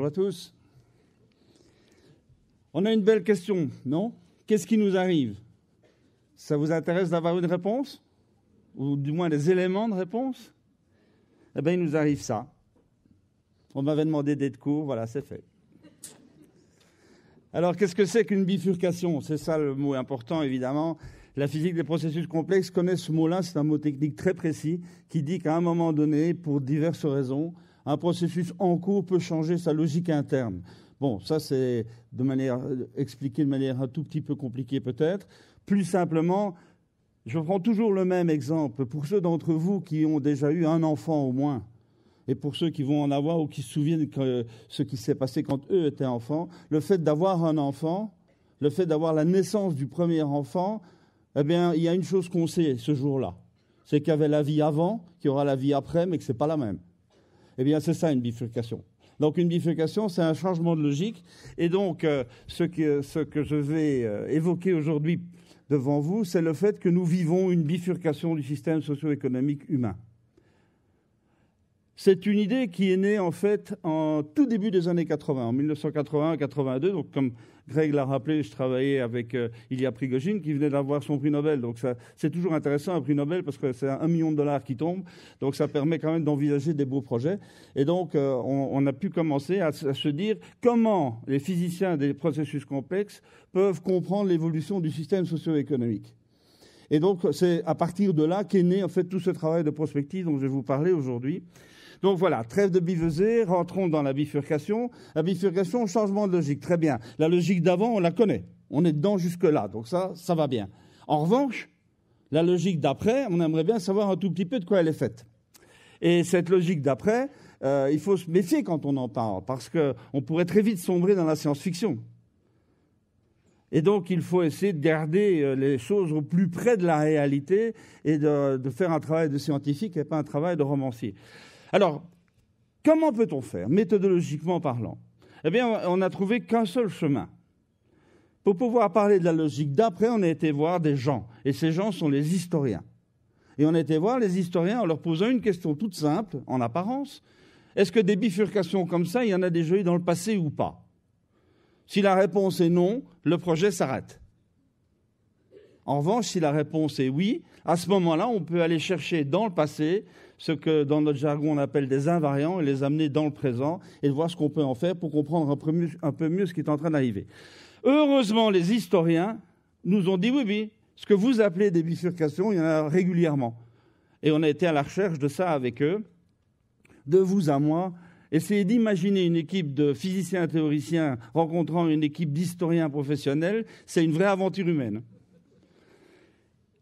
à tous. On a une belle question, non? Qu'est-ce qui nous arrive? Ça vous intéresse d'avoir une réponse? Ou du moins des éléments de réponse? Eh bien, il nous arrive ça. On m'avait demandé d'être court, voilà, c'est fait. Alors, qu'est-ce que c'est qu'une bifurcation? C'est ça le mot important, évidemment. La physique des processus complexes connaît ce mot-là, c'est un mot technique très précis qui dit qu'à un moment donné, pour diverses raisons, un processus en cours peut changer sa logique interne. Bon, ça c'est expliqué de manière un tout petit peu compliquée peut-être. Plus simplement, je prends toujours le même exemple. Pour ceux d'entre vous qui ont déjà eu un enfant au moins, et pour ceux qui vont en avoir ou qui se souviennent de ce qui s'est passé quand eux étaient enfants, le fait d'avoir un enfant, le fait d'avoir la naissance du premier enfant, eh bien, il y a une chose qu'on sait ce jour-là. C'est qu'il y avait la vie avant, qu'il y aura la vie après, mais que ce n'est pas la même. Eh bien, c'est ça une bifurcation. Donc, une bifurcation, c'est un changement de logique. Et donc, ce que je vais évoquer aujourd'hui devant vous, c'est le fait que nous vivons une bifurcation du système socio-économique humain. C'est une idée qui est née, en fait, en tout début des années 80, en 1981-82. Donc, comme Greg l'a rappelé, je travaillais avec Ilya Prigogine, qui venait d'avoir son prix Nobel. Donc, c'est toujours intéressant, un prix Nobel, parce que c'est $1 million qui tombe. Donc, ça permet quand même d'envisager des beaux projets. Et donc, on a pu commencer à se dire comment les physiciens des processus complexes peuvent comprendre l'évolution du système socio-économique. Et donc, c'est à partir de là qu'est né, en fait, tout ce travail de prospective dont je vais vous parler aujourd'hui. Donc voilà, trêve de biveuser, rentrons dans la bifurcation. La bifurcation, changement de logique, très bien. La logique d'avant, on la connaît. On est dedans jusque-là, donc ça va bien. En revanche, la logique d'après, on aimerait bien savoir un tout petit peu de quoi elle est faite. Et cette logique d'après, il faut se méfier quand on en parle, parce qu'on pourrait très vite sombrer dans la science-fiction. Et donc, il faut essayer de garder les choses au plus près de la réalité et de faire un travail de scientifique et pas un travail de romancier. Alors, comment peut-on faire, méthodologiquement parlant? Eh bien, on n'a trouvé qu'un seul chemin. Pour pouvoir parler de la logique d'après, on a été voir des gens. Et ces gens sont les historiens. Et on a été voir les historiens en leur posant une question toute simple, en apparence. Est-ce que des bifurcations comme ça, il y en a déjà eu dans le passé ou pas? Si la réponse est non, le projet s'arrête. En revanche, si la réponse est oui, à ce moment-là, on peut aller chercher dans le passé ce que dans notre jargon on appelle des invariants et les amener dans le présent et voir ce qu'on peut en faire pour comprendre un peu mieux ce qui est en train d'arriver. Heureusement, les historiens nous ont dit oui, ce que vous appelez des bifurcations, il y en a régulièrement. Et on a été à la recherche de ça avec eux, de vous à moi. Essayez d'imaginer une équipe de physiciens et théoriciens rencontrant une équipe d'historiens professionnels, c'est une vraie aventure humaine.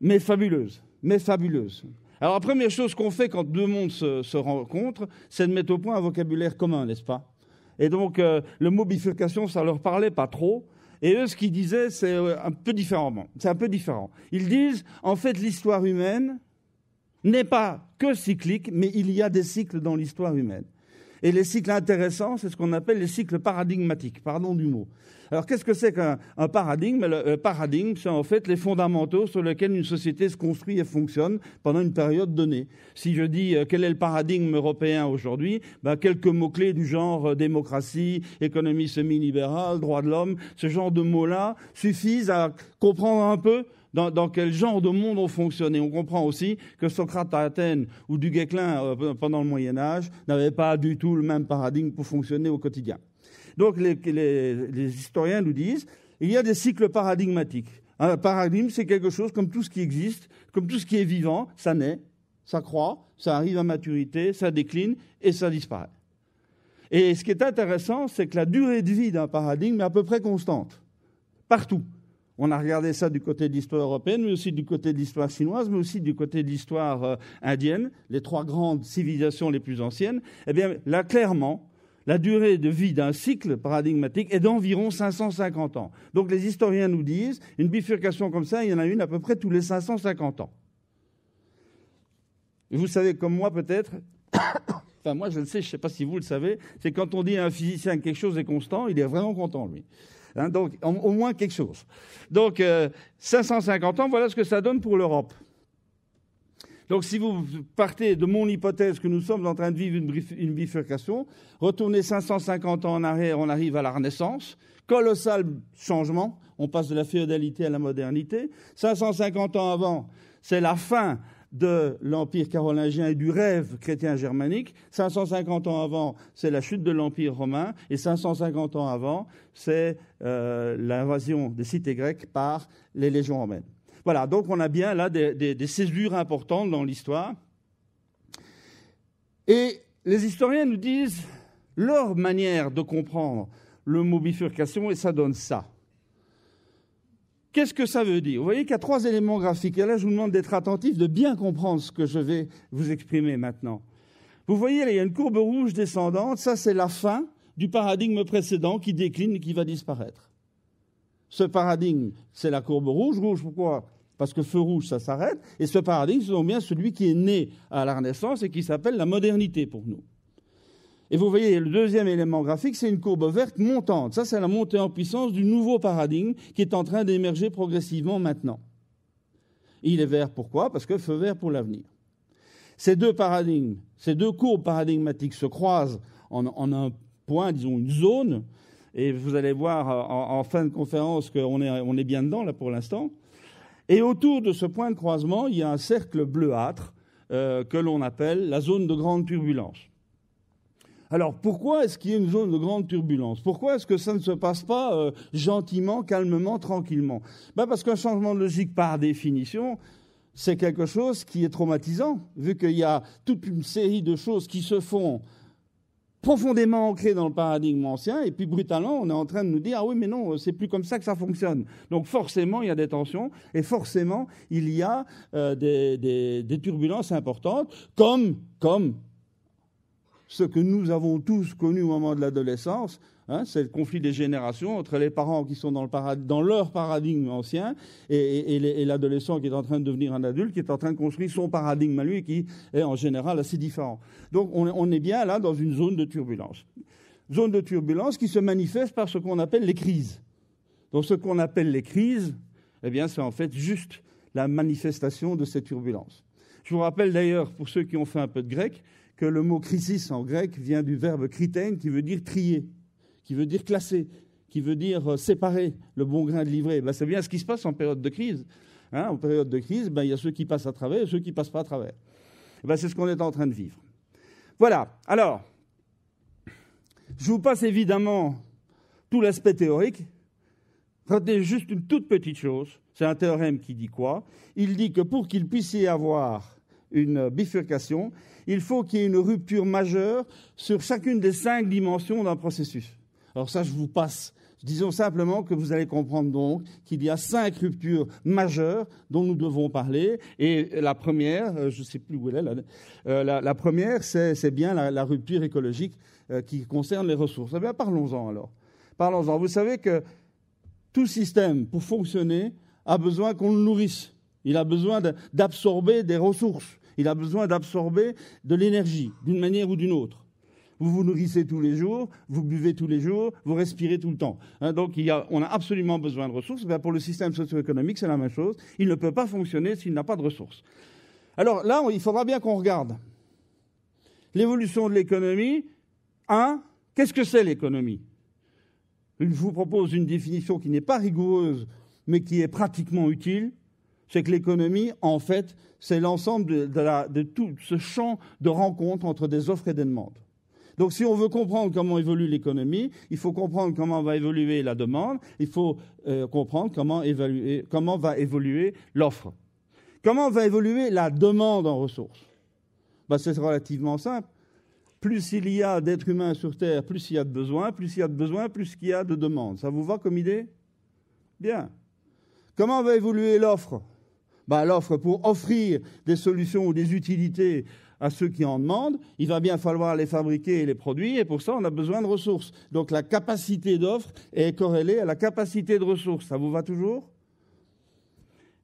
Mais fabuleuse. Alors, la première chose qu'on fait quand deux mondes se rencontrent, c'est de mettre au point un vocabulaire commun, n'est-ce pas? Et donc, le mot bifurcation, ça leur parlait pas trop. Et eux, ce qu'ils disaient, c'est un peu différemment. C'est un peu différent. Ils disent, en fait, l'histoire humaine n'est pas que cyclique, mais il y a des cycles dans l'histoire humaine. Et les cycles intéressants, c'est ce qu'on appelle les cycles paradigmatiques, pardon du mot. Alors, qu'est-ce que c'est qu'un paradigme? Le paradigme, c'est en fait les fondamentaux sur lesquels une société se construit et fonctionne pendant une période donnée. Si je dis quel est le paradigme européen aujourd'hui, quelques mots-clés du genre démocratie, économie semi-libérale, droits de l'homme, ce genre de mots-là suffisent à comprendre un peu dans quel genre de monde on fonctionnait. On comprend aussi que Socrate à Athènes ou du Guesclin pendant le Moyen-Âge n'avaient pas du tout le même paradigme pour fonctionner au quotidien. Donc les historiens nous disent il y a des cycles paradigmatiques. Un paradigme, c'est quelque chose comme tout ce qui existe, comme tout ce qui est vivant, ça naît, ça croît, ça arrive à maturité, ça décline et ça disparaît. Et ce qui est intéressant, c'est que la durée de vie d'un paradigme est à peu près constante, partout. On a regardé ça du côté de l'histoire européenne, mais aussi du côté de l'histoire chinoise, mais aussi du côté de l'histoire indienne, les trois grandes civilisations les plus anciennes. Eh bien, là, clairement, la durée de vie d'un cycle paradigmatique est d'environ 550 ans. Donc, les historiens nous disent, une bifurcation comme ça, il y en a une à peu près tous les 550 ans. Et vous savez, comme moi peut-être, enfin moi je le sais, je ne sais pas si vous le savez, c'est quand on dit à un physicien que quelque chose est constant, il est vraiment content, lui. Donc, au moins quelque chose. Donc, 550 ans, voilà ce que ça donne pour l'Europe. Donc si vous partez de mon hypothèse que nous sommes en train de vivre une bifurcation, retournez 550 ans en arrière, on arrive à la Renaissance, colossal changement, on passe de la féodalité à la modernité. 550 ans avant, c'est la fin de l'Empire carolingien et du rêve chrétien germanique. 550 ans avant, c'est la chute de l'Empire romain. Et 550 ans avant, c'est l'invasion des cités grecques par les légions romaines. Voilà, donc on a bien là des césures importantes dans l'histoire. Et les historiens nous disent leur manière de comprendre le mot bifurcation, et ça donne ça. Qu'est-ce que ça veut dire? Vous voyez qu'il y a 3 éléments graphiques. Et là, je vous demande d'être attentif, de bien comprendre ce que je vais vous exprimer maintenant. Vous voyez, là, il y a une courbe rouge descendante. Ça, c'est la fin du paradigme précédent qui décline et qui va disparaître. Ce paradigme, c'est la courbe rouge. Rouge, pourquoi? Parce que feu rouge, ça s'arrête. Et ce paradigme, c'est donc bien celui qui est né à la Renaissance et qui s'appelle la modernité pour nous. Et vous voyez, le deuxième élément graphique, c'est une courbe verte montante. Ça, c'est la montée en puissance du nouveau paradigme qui est en train d'émerger progressivement maintenant. Et il est vert, pourquoi? Parce que feu vert pour l'avenir. Ces deux paradigmes, ces deux courbes paradigmatiques se croisent en un point, disons une zone, et vous allez voir en fin de conférence qu'on est bien dedans, là, pour l'instant. Et autour de ce point de croisement, il y a un cercle bleuâtre que l'on appelle la zone de grande turbulence. Alors, pourquoi est-ce qu'il y a une zone de grande turbulence? Pourquoi est-ce que ça ne se passe pas gentiment, calmement, tranquillement? Parce qu'un changement de logique, par définition, c'est quelque chose qui est traumatisant, vu qu'il y a toute une série de choses qui se font profondément ancrées dans le paradigme ancien, et puis brutalement, on est en train de nous dire « Ah oui, mais non, c'est plus comme ça que ça fonctionne ». Donc forcément, il y a des tensions, et forcément, il y a des turbulences importantes, comme ce que nous avons tous connu au moment de l'adolescence, c'est le conflit des générations entre les parents qui sont dans leur paradigme ancien et l'adolescent qui est en train de devenir un adulte, qui est en train de construire son paradigme à lui, qui est en général assez différent. Donc on est bien là dans une zone de turbulence. Zone de turbulence qui se manifeste par ce qu'on appelle les crises. Donc ce qu'on appelle les crises, eh bien c'est en fait juste la manifestation de ces turbulences. Je vous rappelle d'ailleurs, pour ceux qui ont fait un peu de grec, que le mot crisis en grec vient du verbe kritein, qui veut dire trier, qui veut dire classer, qui veut dire séparer le bon grain de l'ivraie. C'est bien ce qui se passe en période de crise. En période de crise, il y a ceux qui passent à travers et ceux qui ne passent pas à travers. C'est ce qu'on est en train de vivre. Voilà. Alors, je vous passe évidemment tout l'aspect théorique. Retenez juste une toute petite chose. C'est un théorème qui dit quoi? Il dit que pour qu'il puisse y avoir une bifurcation, il faut qu'il y ait une rupture majeure sur chacune des 5 dimensions d'un processus. Alors ça, je vous passe. Disons simplement que vous allez comprendre donc qu'il y a 5 ruptures majeures dont nous devons parler. Et la première, je ne sais plus où elle est, la première, c'est bien la rupture écologique qui concerne les ressources. Eh bien, parlons-en alors. Parlons-en. Vous savez que tout système, pour fonctionner, a besoin qu'on le nourrisse. Il a besoin d'absorber des ressources. Il a besoin d'absorber de l'énergie, d'une manière ou d'une autre. Vous vous nourrissez tous les jours, vous buvez tous les jours, vous respirez tout le temps. Donc on a absolument besoin de ressources. Pour le système socio-économique, c'est la même chose. Il ne peut pas fonctionner s'il n'a pas de ressources. Alors là, il faudra bien qu'on regarde l'évolution de l'économie. Qu'est-ce que c'est l'économie? Je vous propose une définition qui n'est pas rigoureuse, mais qui est pratiquement utile. C'est que l'économie, en fait, c'est l'ensemble de tout ce champ de rencontres entre des offres et des demandes. Donc, si on veut comprendre comment évolue l'économie, il faut comprendre comment va évoluer la demande, il faut comprendre comment va évoluer l'offre. Comment va évoluer la demande en ressources? C'est relativement simple. Plus il y a d'êtres humains sur Terre, plus il y a de besoins, plus il y a de besoins, plus il y a de demandes. Ça vous va comme idée? Bien. Comment va évoluer l'offre? L'offre, pour offrir des solutions ou des utilités à ceux qui en demandent, il va bien falloir les fabriquer et les produire, et pour ça, on a besoin de ressources. Donc la capacité d'offre est corrélée à la capacité de ressources. Ça vous va toujours?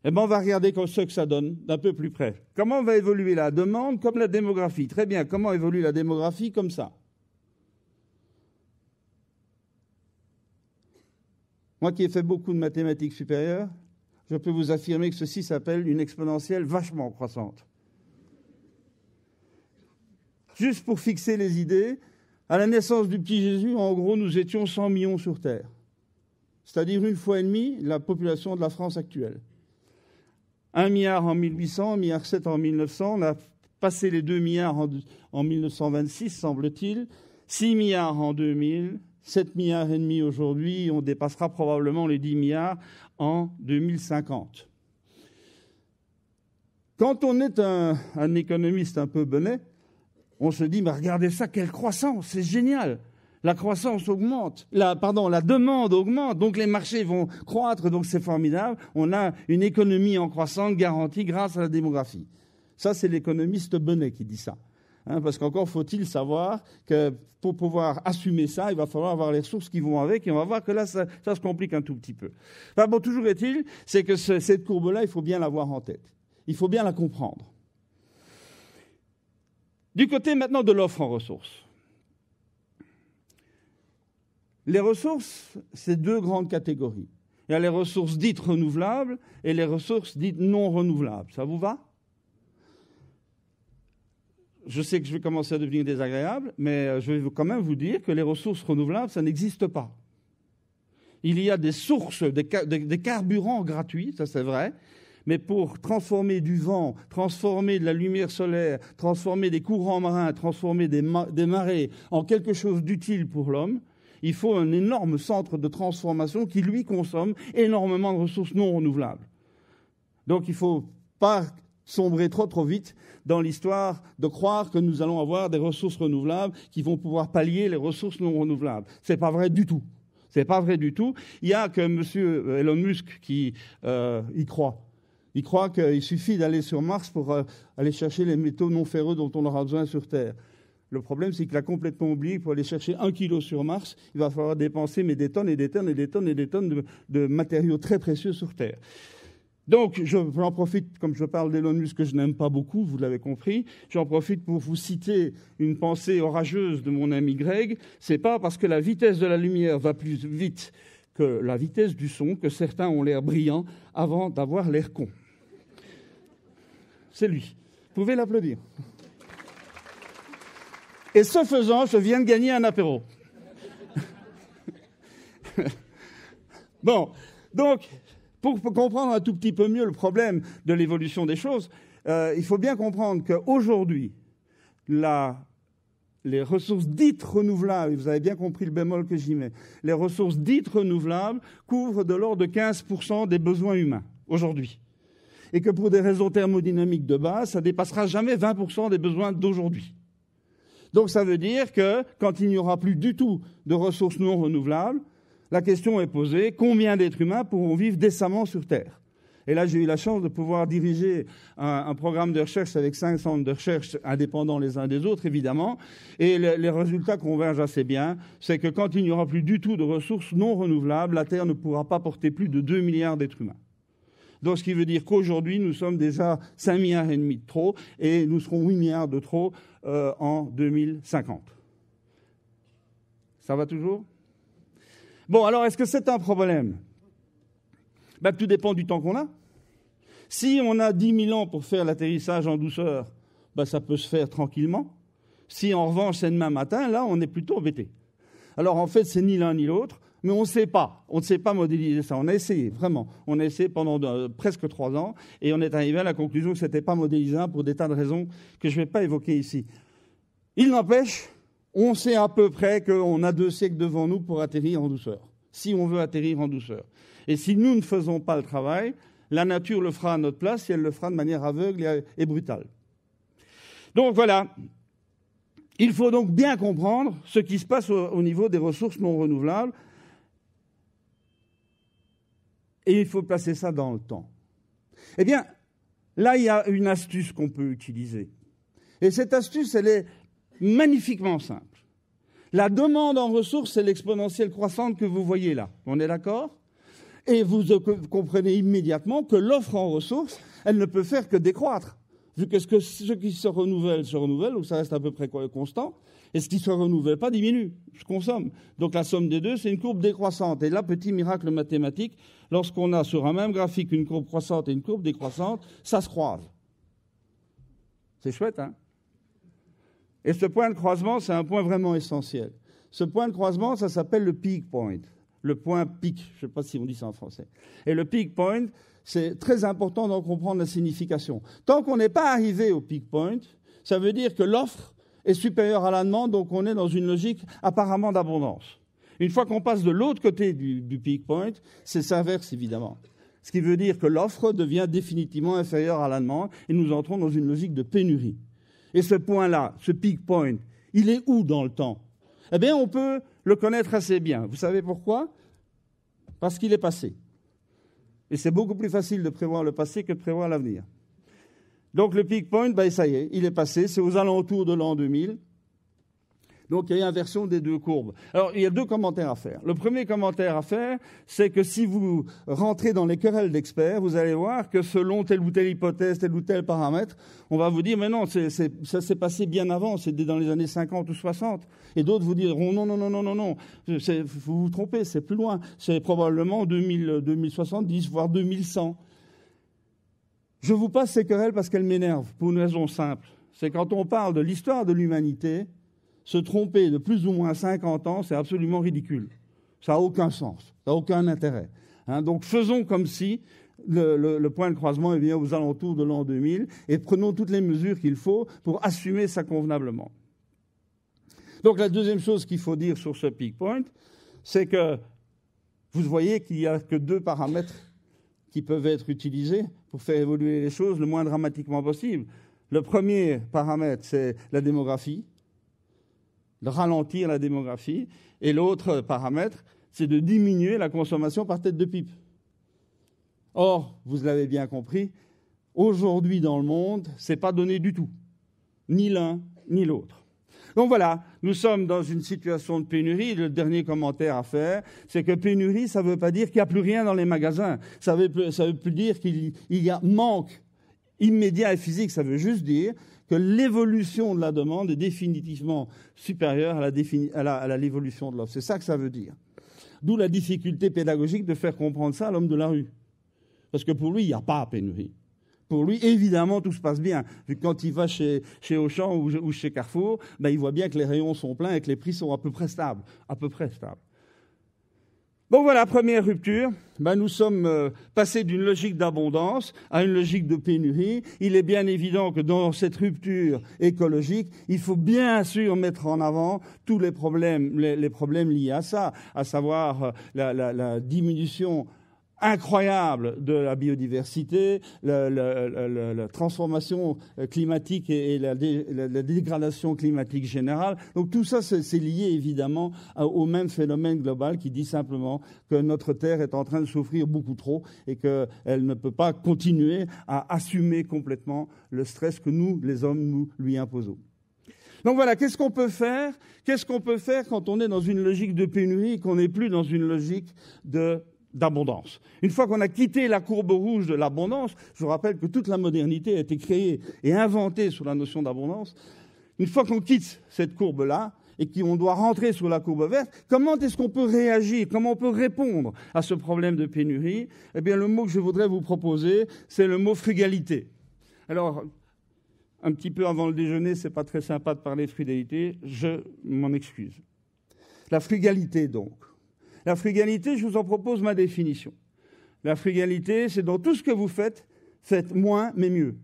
On va regarder ce que ça donne d'un peu plus près. Comment va évoluer la demande? Comme la démographie. Très bien. Comment évolue la démographie? Comme ça. Moi qui ai fait beaucoup de mathématiques supérieures, je peux vous affirmer que ceci s'appelle une exponentielle vachement croissante. Juste pour fixer les idées, à la naissance du petit Jésus, en gros, nous étions 100 millions sur Terre. C'est-à-dire 1,5 fois la population de la France actuelle. 1 milliard en 1800, 1,7 milliard en 1900, on a passé les 2 milliards en 1926, semble-t-il, 6 milliards en 2000, 7 milliards et demi aujourd'hui, on dépassera probablement les 10 milliards en 2050. Quand on est un économiste un peu bonnet, on se dit, mais regardez ça, quelle croissance, c'est génial. La croissance augmente, la demande augmente, donc les marchés vont croître, donc c'est formidable. On a une économie en croissance garantie grâce à la démographie. Ça, c'est l'économiste bonnet qui dit ça. Parce qu'encore faut-il savoir que pour pouvoir assumer ça, il va falloir avoir les ressources qui vont avec, et on va voir que là, ça se complique un tout petit peu. Enfin, bon, toujours est-il, c'est que cette courbe-là, il faut bien l'avoir en tête. Il faut bien la comprendre. Du côté maintenant de l'offre en ressources. Les ressources, c'est 2 grandes catégories. Il y a les ressources dites renouvelables et les ressources dites non renouvelables. Ça vous va ? Je sais que je vais commencer à devenir désagréable, mais je vais quand même vous dire que les ressources renouvelables, ça n'existe pas. Il y a des sources, des carburants gratuits, ça c'est vrai, mais pour transformer du vent, transformer de la lumière solaire, transformer des courants marins, transformer des marées en quelque chose d'utile pour l'homme, il faut un énorme centre de transformation qui, lui, consomme énormément de ressources non renouvelables. Donc il ne faut pas sombrer trop vite dans l'histoire de croire que nous allons avoir des ressources renouvelables qui vont pouvoir pallier les ressources non renouvelables. Ce n'est pas vrai du tout. C'est pas vrai du tout. Il n'y a que M. Elon Musk qui y croit. Il croit qu'il suffit d'aller sur Mars pour aller chercher les métaux non ferreux dont on aura besoin sur Terre. Le problème, c'est qu'il a complètement oublié que pour aller chercher 1 kilo sur Mars, il va falloir dépenser des tonnes et des tonnes et des tonnes et des tonnes de matériaux très précieux sur Terre. Donc, j'en profite, comme je parle d'Elon Musk que je n'aime pas beaucoup, vous l'avez compris, j'en profite pour vous citer une pensée orageuse de mon ami Greg. C'est pas parce que la vitesse de la lumière va plus vite que la vitesse du son que certains ont l'air brillants avant d'avoir l'air con. C'est lui. Vous pouvez l'applaudir. Et ce faisant, je viens de gagner un apéro. Bon, donc, pour comprendre un tout petit peu mieux le problème de l'évolution des choses, il faut bien comprendre qu'aujourd'hui, les ressources dites renouvelables, vous avez bien compris le bémol que j'y mets, les ressources dites renouvelables couvrent de l'ordre de 15% des besoins humains, aujourd'hui. Et que pour des raisons thermodynamiques de base, ça ne dépassera jamais 20% des besoins d'aujourd'hui. Donc ça veut dire que quand il n'y aura plus du tout de ressources non renouvelables, la question est posée, combien d'êtres humains pourront vivre décemment sur Terre ? Et là, j'ai eu la chance de pouvoir diriger un programme de recherche avec 5 centres de recherche indépendants les uns des autres, évidemment. Et les résultats convergent assez bien. C'est que quand il n'y aura plus du tout de ressources non renouvelables, la Terre ne pourra pas porter plus de 2 milliards d'êtres humains. Donc, ce qui veut dire qu'aujourd'hui, nous sommes déjà 5,5 milliards de trop et nous serons 8 milliards de trop en 2050. Ça va toujours ? Bon, alors, est-ce que c'est un problème ? Tout dépend du temps qu'on a. Si on a 10 000 ans pour faire l'atterrissage en douceur, ça peut se faire tranquillement. Si, en revanche, c'est demain matin, là, on est plutôt embêté. Alors, en fait, c'est ni l'un ni l'autre. Mais on ne sait pas. On ne sait pas modéliser ça. On a essayé, vraiment. On a essayé pendant presque 3 ans et on est arrivé à la conclusion que ce n'était pas modélisable pour des tas de raisons que je ne vais pas évoquer ici. Il n'empêche, on sait à peu près qu'on a 2 siècles devant nous pour atterrir en douceur, si on veut atterrir en douceur. Et si nous ne faisons pas le travail, la nature le fera à notre place et elle le fera de manière aveugle et brutale. Donc voilà. Il faut donc bien comprendre ce qui se passe au niveau des ressources non renouvelables. Et il faut placer ça dans le temps. Eh bien, là, il y a une astuce qu'on peut utiliser. Et cette astuce, elle est magnifiquement simple. La demande en ressources, c'est l'exponentielle croissante que vous voyez là. On est d'accord ? Et vous comprenez immédiatement que l'offre en ressources, elle ne peut faire que décroître. Vu que ce qui se renouvelle, donc ça reste à peu près constant, et ce qui ne se renouvelle pas diminue, je consomme. Donc la somme des deux, c'est une courbe décroissante. Et là, petit miracle mathématique, lorsqu'on a sur un même graphique une courbe croissante et une courbe décroissante, ça se croise. C'est chouette, hein ? Et ce point de croisement, c'est un point vraiment essentiel. Ce point de croisement, ça s'appelle le peak point, le point pic, je ne sais pas si on dit ça en français. Et le peak point, c'est très important d'en comprendre la signification. Tant qu'on n'est pas arrivé au peak point, ça veut dire que l'offre est supérieure à la demande, donc on est dans une logique apparemment d'abondance. Une fois qu'on passe de l'autre côté du peak point, c'est s'inverse évidemment. Ce qui veut dire que l'offre devient définitivement inférieure à la demande et nous entrons dans une logique de pénurie. Et ce point-là, ce peak point, il est où dans le temps? Eh bien, on peut le connaître assez bien. Vous savez pourquoi? Parce qu'il est passé. Et c'est beaucoup plus facile de prévoir le passé que de prévoir l'avenir. Donc le peak point, ça y est, il est passé, c'est aux alentours de l'an 2000. Donc il y a une inversion des deux courbes. Alors il y a deux commentaires à faire. Le premier commentaire à faire, c'est que si vous rentrez dans les querelles d'experts, vous allez voir que selon telle ou telle hypothèse, tel ou tel paramètre, on va vous dire mais non, ça s'est passé bien avant, c'était dans les années 50 ou 60. Et d'autres vous diront non, vous vous trompez, c'est plus loin, c'est probablement 2070, voire 2100. Je vous passe ces querelles parce qu'elles m'énervent, pour une raison simple. C'est quand on parle de l'histoire de l'humanité, se tromper de plus ou moins 50 ans, c'est absolument ridicule. Ça n'a aucun sens, ça n'a aucun intérêt. Donc faisons comme si le point de croisement est bien aux alentours de l'an 2000 et prenons toutes les mesures qu'il faut pour assumer ça convenablement. Donc la deuxième chose qu'il faut dire sur ce peak point, c'est que vous voyez qu'il n'y a que deux paramètres qui peuvent être utilisés pour faire évoluer les choses le moins dramatiquement possible. Le premier paramètre, c'est la démographie, de ralentir la démographie, et l'autre paramètre, c'est de diminuer la consommation par tête de pipe. Or, vous l'avez bien compris, aujourd'hui dans le monde, ce n'est pas donné du tout, ni l'un ni l'autre. Donc voilà, nous sommes dans une situation de pénurie. Le dernier commentaire à faire, c'est que pénurie, ça ne veut pas dire qu'il n'y a plus rien dans les magasins. Ça veut plus dire qu'il y a manque immédiat et physique. Ça veut juste dire que l'évolution de la demande est définitivement supérieure à l'évolution de l'offre. C'est ça que ça veut dire. D'où la difficulté pédagogique de faire comprendre ça à l'homme de la rue. Parce que pour lui, il n'y a pas pénurie. Pour lui, évidemment, tout se passe bien. Vu que quand il va chez Auchan ou chez Carrefour, il voit bien que les rayons sont pleins et que les prix sont à peu près stables. Bon, voilà, première rupture. Nous sommes passés d'une logique d'abondance à une logique de pénurie. Il est bien évident que dans cette rupture écologique, il faut bien sûr mettre en avant tous les problèmes liés à ça, à savoir la diminution incroyable de la biodiversité, la transformation climatique et la dégradation climatique générale. Donc tout ça, c'est lié évidemment au même phénomène global qui dit simplement que notre Terre est en train de souffrir beaucoup trop et qu'elle ne peut pas continuer à assumer complètement le stress que nous, les hommes, nous lui imposons. Donc voilà, qu'est-ce qu'on peut faire? Qu'est-ce qu'on peut faire quand on est dans une logique de pénurie et qu'on n'est plus dans une logique d'abondance. Une fois qu'on a quitté la courbe rouge de l'abondance, je vous rappelle que toute la modernité a été créée et inventée sous la notion d'abondance. Une fois qu'on quitte cette courbe-là et qu'on doit rentrer sur la courbe verte, comment est-ce qu'on peut réagir? Comment on peut répondre à ce problème de pénurie? Eh bien, le mot que je voudrais vous proposer, c'est le mot frugalité. Alors, un petit peu avant le déjeuner, c'est pas très sympa de parler de frugalité, je m'en excuse. La frugalité, donc. La frugalité, je vous en propose ma définition. La frugalité, c'est dans tout ce que vous faites, faites moins mais mieux.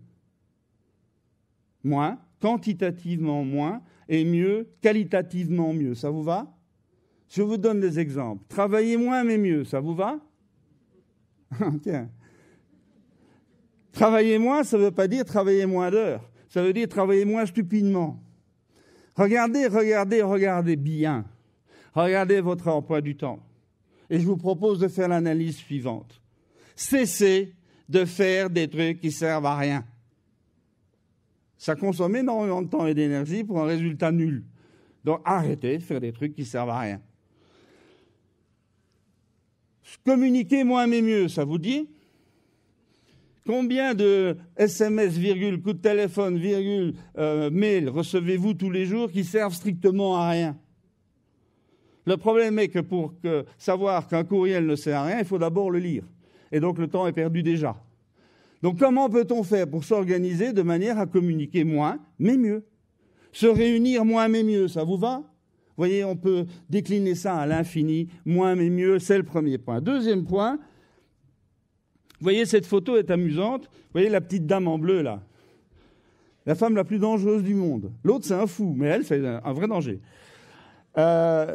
Moins, quantitativement moins, et mieux, qualitativement mieux. Ça vous va? Je vous donne des exemples. Travaillez moins mais mieux, ça vous va? Tiens. Travailler moins, ça ne veut pas dire travailler moins d'heures. Ça veut dire travailler moins stupidement. Regardez bien. Regardez votre emploi du temps. Et je vous propose de faire l'analyse suivante. Cessez de faire des trucs qui ne servent à rien. Ça consomme énormément de temps et d'énergie pour un résultat nul. Donc arrêtez de faire des trucs qui ne servent à rien. Communiquer moins mais mieux, ça vous dit? Combien de SMS, coup de téléphone, mail recevez-vous tous les jours qui servent strictement à rien? Le problème est que pour savoir qu'un courriel ne sert à rien, il faut d'abord le lire. Et donc le temps est perdu déjà. Donc comment peut-on faire pour s'organiser de manière à communiquer moins, mais mieux? Se réunir, moins mais mieux, ça vous va? Vous voyez, on peut décliner ça à l'infini. Moins mais mieux, c'est le premier point. Deuxième point, vous voyez, cette photo est amusante. Vous voyez la petite dame en bleu, là? La femme la plus dangereuse du monde. L'autre, c'est un fou, mais elle, c'est un vrai danger.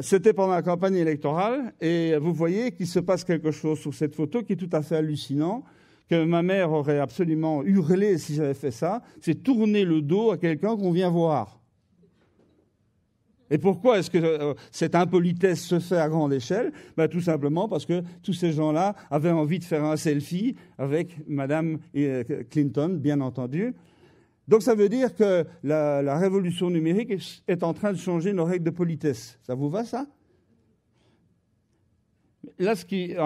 C'était pendant la campagne électorale, et vous voyez qu'il se passe quelque chose sur cette photo qui est tout à fait hallucinant, que ma mère aurait absolument hurlé si j'avais fait ça, c'est tourner le dos à quelqu'un qu'on vient voir. Et pourquoi est-ce que cette impolitesse se fait à grande échelle? Tout simplement parce que tous ces gens-là avaient envie de faire un selfie avec Madame Clinton, bien entendu. Donc ça veut dire que la révolution numérique est en train de changer nos règles de politesse. Ça vous va, ça? Là,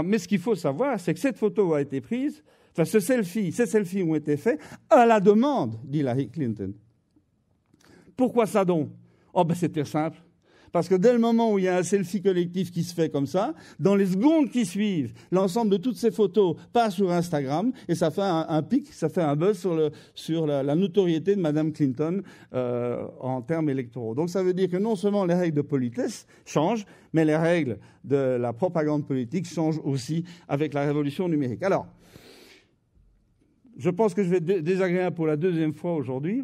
mais ce qu'il faut savoir, c'est que cette photo a été prise, ces selfies ont été faits à la demande d'Hillary Clinton. Pourquoi ça donc? C'est très simple. Parce que dès le moment où il y a un selfie collectif qui se fait comme ça, dans les secondes qui suivent, l'ensemble de toutes ces photos passe sur Instagram et ça fait un pic, ça fait un buzz sur la notoriété de Mme Clinton en termes électoraux. Donc ça veut dire que non seulement les règles de politesse changent, mais les règles de la propagande politique changent aussi avec la révolution numérique. Alors, je pense que je vais être désagréable pour la deuxième fois aujourd'hui.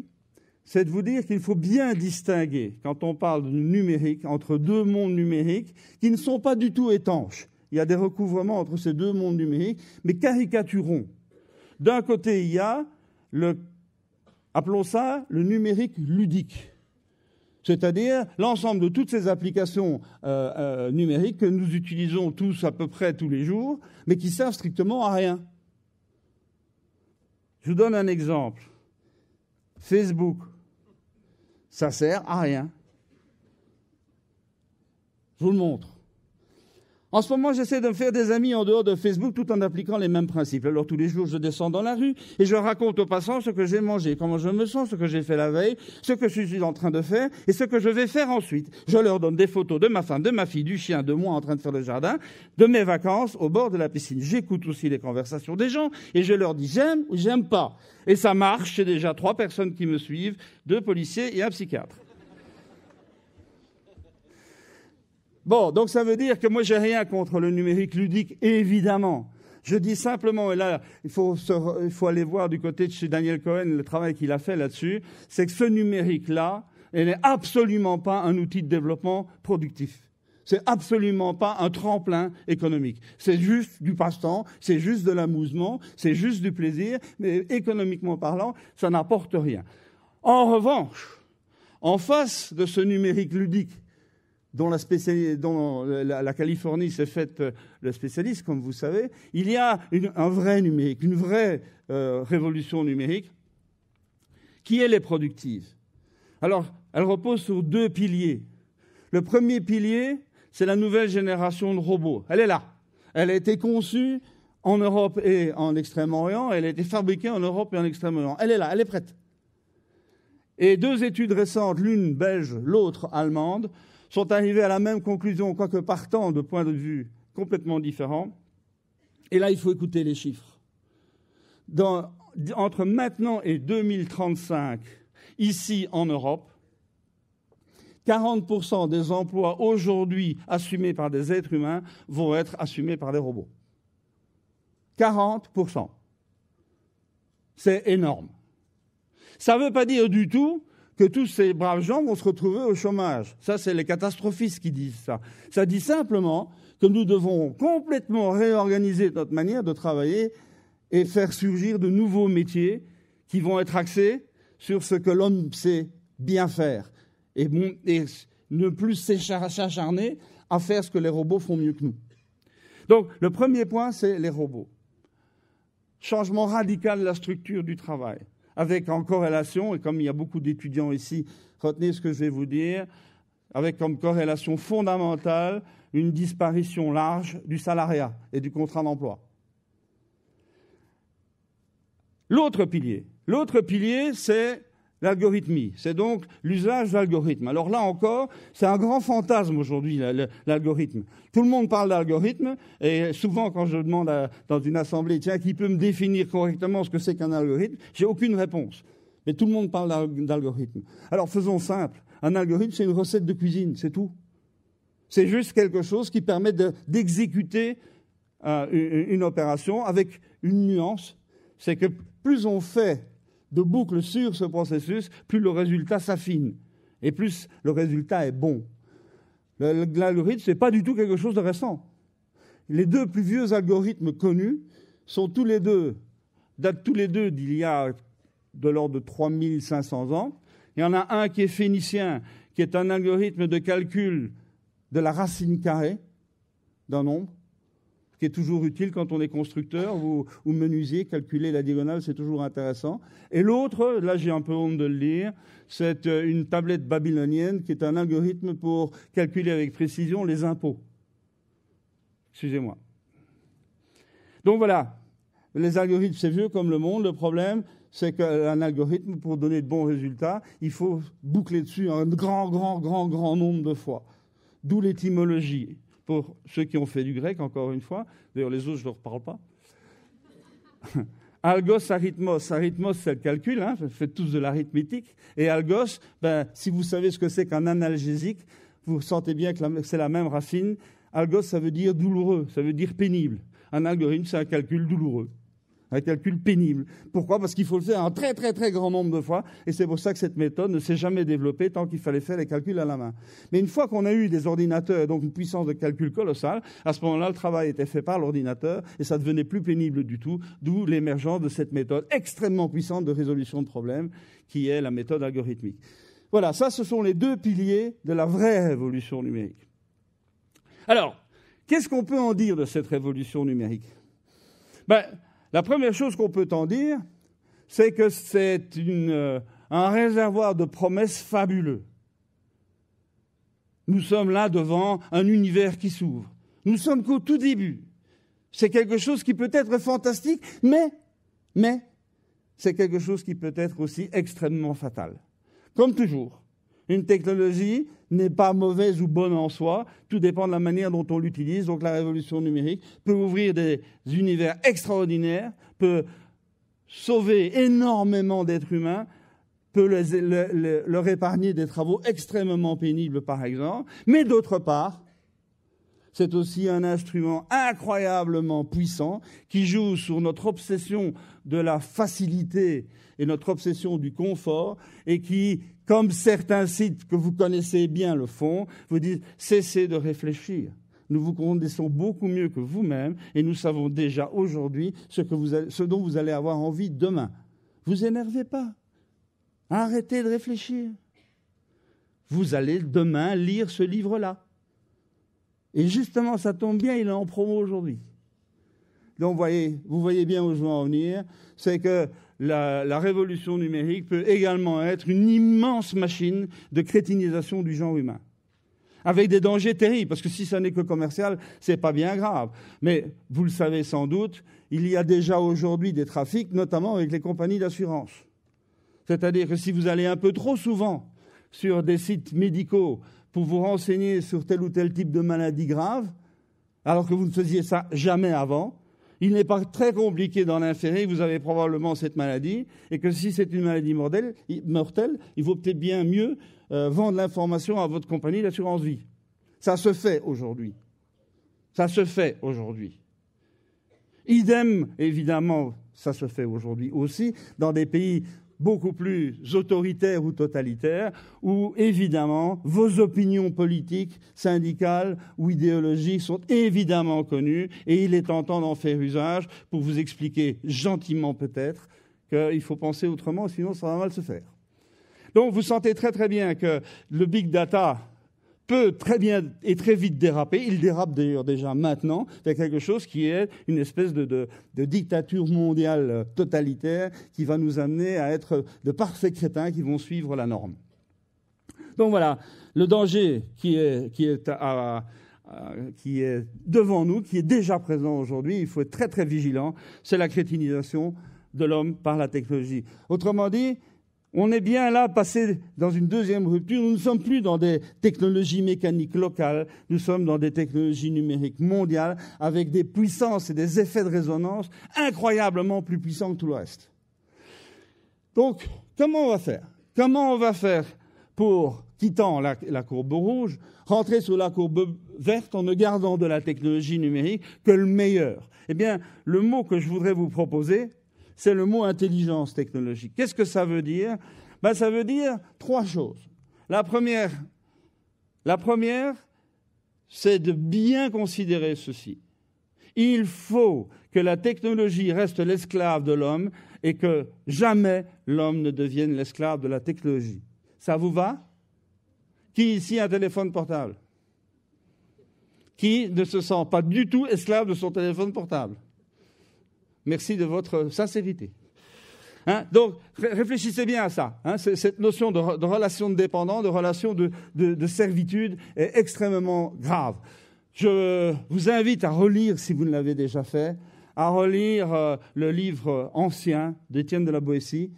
C'est de vous dire qu'il faut bien distinguer, quand on parle du numérique, entre deux mondes numériques qui ne sont pas du tout étanches. Il y a des recouvrements entre ces deux mondes numériques, mais caricaturons. D'un côté, il y a appelons ça le numérique ludique, c'est-à-dire l'ensemble de toutes ces applications numériques que nous utilisons tous à peu près tous les jours, mais qui servent strictement à rien. Je vous donne un exemple. Facebook. Ça sert à rien. Je vous le montre. En ce moment, j'essaie de me faire des amis en dehors de Facebook tout en appliquant les mêmes principes. Alors, tous les jours, je descends dans la rue et je raconte aux passants ce que j'ai mangé, comment je me sens, ce que j'ai fait la veille, ce que je suis en train de faire et ce que je vais faire ensuite. Je leur donne des photos de ma femme, de ma fille, du chien, de moi en train de faire le jardin, de mes vacances au bord de la piscine. J'écoute aussi les conversations des gens et je leur dis j'aime ou j'aime pas. Et ça marche, j'ai déjà 3 personnes qui me suivent, 2 policiers et un psychiatre. Bon, donc ça veut dire que moi, j'ai rien contre le numérique ludique, évidemment. Je dis simplement, et là, il faut aller voir du côté de chez Daniel Cohen le travail qu'il a fait là-dessus, c'est que ce numérique-là, il n'est absolument pas un outil de développement productif. C'est absolument pas un tremplin économique. C'est juste du passe-temps, c'est juste de l'amusement, c'est juste du plaisir, mais économiquement parlant, ça n'apporte rien. En revanche, en face de ce numérique ludique, dont la Californie s'est faite le spécialiste, comme vous savez, il y a un vrai numérique, une vraie révolution numérique qui, elle, est productive. Alors, elle repose sur 2 piliers. Le premier pilier, c'est la nouvelle génération de robots. Elle est là. Elle a été conçue en Europe et en Extrême-Orient. Elle a été fabriquée en Europe et en Extrême-Orient. Elle est là, elle est prête. Et 2 études récentes, l'une belge, l'autre allemande, sont arrivés à la même conclusion, quoique partant de points de vue complètement différents. Et là, il faut écouter les chiffres. Entre maintenant et 2035, ici en Europe, 40% des emplois aujourd'hui assumés par des êtres humains vont être assumés par des robots. 40%. C'est énorme. Ça ne veut pas dire du tout que tous ces braves gens vont se retrouver au chômage. Ça, c'est les catastrophistes qui disent ça. Ça dit simplement que nous devons complètement réorganiser notre manière de travailler et faire surgir de nouveaux métiers qui vont être axés sur ce que l'homme sait bien faire et ne plus s'acharner à faire ce que les robots font mieux que nous. Donc, le premier point, c'est les robots. Changement radical de la structure du travail, avec en corrélation, et comme il y a beaucoup d'étudiants ici, retenez ce que je vais vous dire, avec comme corrélation fondamentale une disparition large du salariat et du contrat d'emploi. L'autre pilier, c'est l'algorithmie, c'est donc l'usage d'algorithmes. Alors là encore, c'est un grand fantasme aujourd'hui, l'algorithme. Tout le monde parle d'algorithme, et souvent quand je demande dans une assemblée, tiens, qui peut me définir correctement ce que c'est qu'un algorithme, j'ai aucune réponse. Mais tout le monde parle d'algorithme. Alors faisons simple. Un algorithme, c'est une recette de cuisine, c'est tout. C'est juste quelque chose qui permet d'exécuter une opération avec une nuance. C'est que plus on fait de boucles sur ce processus, plus le résultat s'affine. Et plus le résultat est bon. L'algorithme, ce n'est pas du tout quelque chose de récent. Les deux plus vieux algorithmes connus datent tous les deux d'il y a de l'ordre de 3500 ans. Il y en a un qui est phénicien, qui est un algorithme de calcul de la racine carrée d'un nombre, qui est toujours utile quand on est constructeur ou menuisier. Calculer la diagonale, c'est toujours intéressant. Et l'autre, là j'ai un peu honte de le dire, c'est une tablette babylonienne qui est un algorithme pour calculer avec précision les impôts. Excusez-moi. Donc voilà, les algorithmes, c'est vieux comme le monde. Le problème, c'est qu'un algorithme, pour donner de bons résultats, il faut boucler dessus un grand nombre de fois. D'où l'étymologie. Pour ceux qui ont fait du grec, encore une fois, d'ailleurs les autres, je ne leur parle pas. Algos, arithmos. Arithmos, c'est le calcul, hein, vous faites tous de l'arithmétique. Et algos, si vous savez ce que c'est qu'un analgésique, vous sentez bien que c'est la même racine. Algos, ça veut dire douloureux, ça veut dire pénible. Un algorithme, c'est un calcul douloureux, un calcul pénible. Pourquoi ? Parce qu'il faut le faire un très grand nombre de fois, et c'est pour ça que cette méthode ne s'est jamais développée tant qu'il fallait faire les calculs à la main. Mais une fois qu'on a eu des ordinateurs, et donc une puissance de calcul colossale, à ce moment-là, le travail était fait par l'ordinateur, et ça devenait plus pénible du tout, d'où l'émergence de cette méthode extrêmement puissante de résolution de problèmes, qui est la méthode algorithmique. Voilà, ça, ce sont les deux piliers de la vraie révolution numérique. Alors, qu'est-ce qu'on peut en dire de cette révolution numérique ? La première chose qu'on peut en dire, c'est que c'est un réservoir de promesses fabuleux. Nous sommes là devant un univers qui s'ouvre. Nous sommes qu'au tout début. C'est quelque chose qui peut être fantastique, mais c'est quelque chose qui peut être aussi extrêmement fatal. Comme toujours, une technologie n'est pas mauvaise ou bonne en soi, tout dépend de la manière dont on l'utilise. Donc la révolution numérique peut ouvrir des univers extraordinaires, peut sauver énormément d'êtres humains, peut leur épargner des travaux extrêmement pénibles, par exemple. Mais d'autre part, c'est aussi un instrument incroyablement puissant qui joue sur notre obsession de la facilité et notre obsession du confort et qui, comme certains sites que vous connaissez bien le font, vous disent « cessez de réfléchir ». Nous vous connaissons beaucoup mieux que vous-même et nous savons déjà aujourd'hui ce dont vous allez avoir envie demain. Vous énervez pas. Arrêtez de réfléchir. Vous allez demain lire ce livre-là. Et justement, ça tombe bien, il est en promo aujourd'hui. Donc, vous voyez bien où je veux en venir, c'est que la révolution numérique peut également être une immense machine de crétinisation du genre humain, avec des dangers terribles, parce que si ça n'est que commercial, c'est pas bien grave. Mais vous le savez sans doute, il y a déjà aujourd'hui des trafics, notamment avec les compagnies d'assurance. C'est-à-dire que si vous allez un peu trop souvent sur des sites médicaux pour vous renseigner sur tel ou tel type de maladie grave, alors que vous ne faisiez ça jamais avant, il n'est pas très compliqué d'en inférer que vous avez probablement cette maladie, et que si c'est une maladie mortelle, il vaut peut-être bien mieux vendre l'information à votre compagnie d'assurance vie. Ça se fait aujourd'hui. Ça se fait aujourd'hui. Idem, évidemment, ça se fait aujourd'hui aussi dans des pays beaucoup plus autoritaires ou totalitaires, où, évidemment, vos opinions politiques, syndicales ou idéologiques sont évidemment connues, et il est tentant d'en faire usage pour vous expliquer gentiment peut-être qu'il faut penser autrement, sinon ça va mal se faire. Donc vous sentez très bien que le big data peut très bien et très vite déraper. Il dérape d'ailleurs déjà maintenant vers quelque chose qui est une espèce de dictature mondiale totalitaire qui va nous amener à être de parfaits crétins qui vont suivre la norme. Donc voilà, le danger qui est devant nous, qui est déjà présent aujourd'hui, il faut être très vigilant, c'est la crétinisation de l'homme par la technologie. Autrement dit, on est bien là, passé dans une deuxième rupture. Nous ne sommes plus dans des technologies mécaniques locales, nous sommes dans des technologies numériques mondiales avec des puissances et des effets de résonance incroyablement plus puissants que tout le reste. Donc, comment on va faire? Comment on va faire pour, quittant la courbe rouge, rentrer sur la courbe verte en ne gardant de la technologie numérique que le meilleur? Eh bien, le mot que je voudrais vous proposer, c'est le mot intelligence technologique. Qu'est-ce que ça veut dire? Ça veut dire 3 choses. La première, c'est de bien considérer ceci. Il faut que la technologie reste l'esclave de l'homme et que jamais l'homme ne devienne l'esclave de la technologie. Ça vous va? Qui ici a un téléphone portable? Qui ne se sent pas du tout esclave de son téléphone portable? Merci de votre sincérité. Donc, réfléchissez bien à ça. Cette notion de relation de dépendance, de relation de servitude est extrêmement grave. Je vous invite à relire, si vous ne l'avez déjà fait, à relire le livre ancien d'Étienne de la Boétie,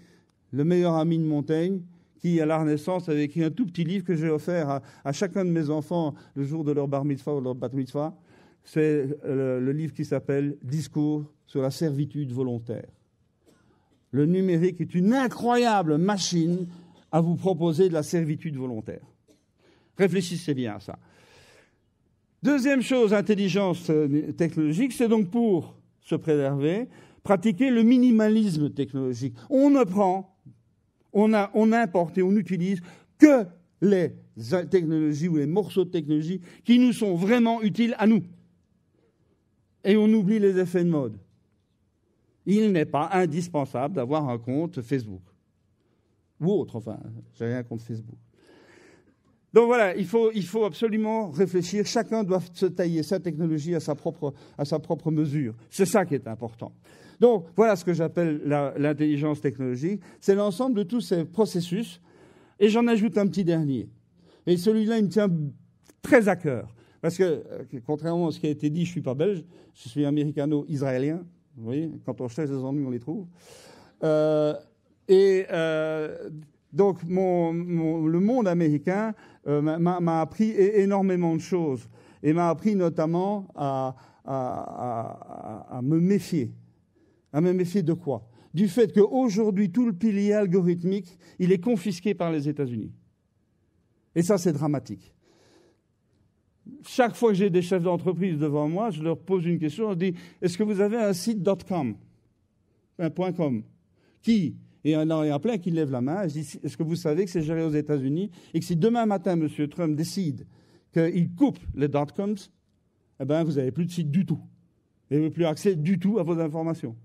Le meilleur ami de Montaigne, qui, à la Renaissance, avait écrit un tout petit livre que j'ai offert à chacun de mes enfants le jour de leur bar mitzvah ou leur bat mitzvah. C'est le livre qui s'appelle « Discours sur la servitude volontaire ». Le numérique est une incroyable machine à vous proposer de la servitude volontaire. Réfléchissez bien à ça. Deuxième chose, intelligence technologique, c'est donc pour se préserver, pratiquer le minimalisme technologique. On ne prend, on importe et on n'utilise que les technologies ou les morceaux de technologie qui nous sont vraiment utiles à nous. Et on oublie les effets de mode. Il n'est pas indispensable d'avoir un compte Facebook. Ou autre, enfin, j'ai rien contre Facebook. Donc voilà, il faut absolument réfléchir. Chacun doit se tailler sa technologie à sa propre mesure. C'est ça qui est important. Donc voilà ce que j'appelle l'intelligence technologique. C'est l'ensemble de tous ces processus. Et j'en ajoute un petit dernier. Et celui-là, il me tient très à cœur. Parce que, contrairement à ce qui a été dit, je ne suis pas belge, je suis américano-israélien. Vous voyez, quand on cherche des ennuis, on les trouve. Donc, le monde américain m'a appris énormément de choses. Et m'a appris notamment à me méfier. À me méfier de quoi? Du fait qu'aujourd'hui, tout le pilier algorithmique, il est confisqué par les États-Unis. Et ça, c'est dramatique. Chaque fois que j'ai des chefs d'entreprise devant moi, je leur pose une question, je leur dis, est-ce que vous avez un site .com, un .com? Qui? Et il y en a plein qui lèvent la main. Je dis, est-ce que vous savez que c'est géré aux États-Unis et que si demain matin, M. Trump décide qu'il coupe les .coms, eh ben, vous n'avez plus de site du tout. Vous n'avez plus accès du tout à vos informations.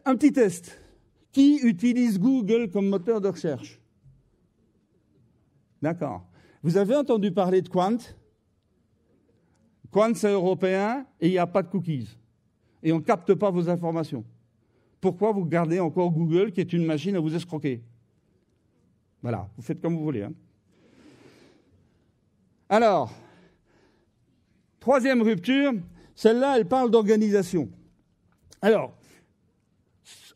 Un petit test. Qui utilise Google comme moteur de recherche? D'accord. Vous avez entendu parler de Quant? Quant, c'est européen et il n'y a pas de cookies. Et on ne capte pas vos informations. Pourquoi vous gardez encore Google, qui est une machine à vous escroquer? Voilà, vous faites comme vous voulez. Alors, troisième rupture, celle-là, elle parle d'organisation. Alors,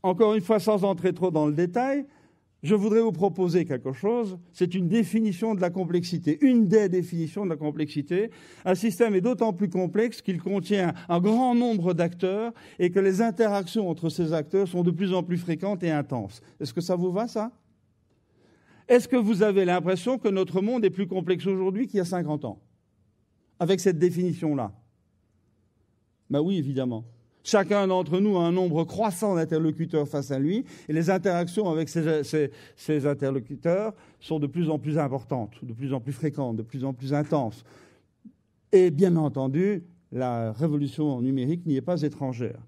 encore une fois, sans entrer trop dans le détail, je voudrais vous proposer quelque chose. C'est une définition de la complexité, une des définitions de la complexité. Un système est d'autant plus complexe qu'il contient un grand nombre d'acteurs et que les interactions entre ces acteurs sont de plus en plus fréquentes et intenses. Est-ce que ça vous va, ça? Est-ce que vous avez l'impression que notre monde est plus complexe aujourd'hui qu'il y a 50 ans? Avec cette définition-là? Ben oui, évidemment. Chacun d'entre nous a un nombre croissant d'interlocuteurs face à lui, et les interactions avec ces interlocuteurs sont de plus en plus importantes, de plus en plus fréquentes, de plus en plus intenses. Et bien entendu, la révolution numérique n'y est pas étrangère.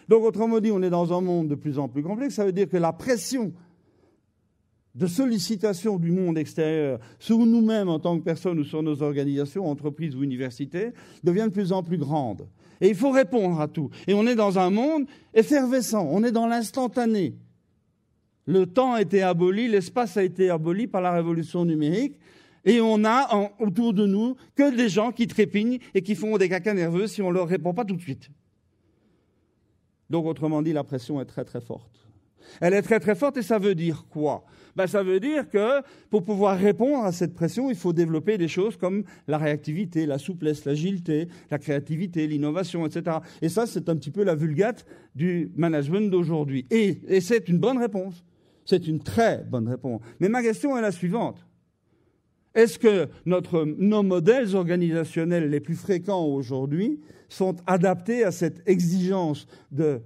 Donc, autrement dit, on est dans un monde de plus en plus complexe. Ça veut dire que la pression de sollicitation du monde extérieur sur nous-mêmes en tant que personnes ou sur nos organisations, entreprises ou universités, devient de plus en plus grande. Et il faut répondre à tout. Et on est dans un monde effervescent, on est dans l'instantané. Le temps a été aboli, l'espace a été aboli par la révolution numérique, et on a autour de nous que des gens qui trépignent et qui font des cacas nerveux si on ne leur répond pas tout de suite. Donc, autrement dit, la pression est très très forte. Elle est très très forte et ça veut dire quoi? Ça veut dire que pour pouvoir répondre à cette pression, il faut développer des choses comme la réactivité, la souplesse, l'agilité, la créativité, l'innovation, etc. Et ça, c'est un petit peu la vulgate du management d'aujourd'hui. Et c'est une bonne réponse. C'est une très bonne réponse. Mais ma question est la suivante. Est-ce que nos modèles organisationnels les plus fréquents aujourd'hui sont adaptés à cette exigence de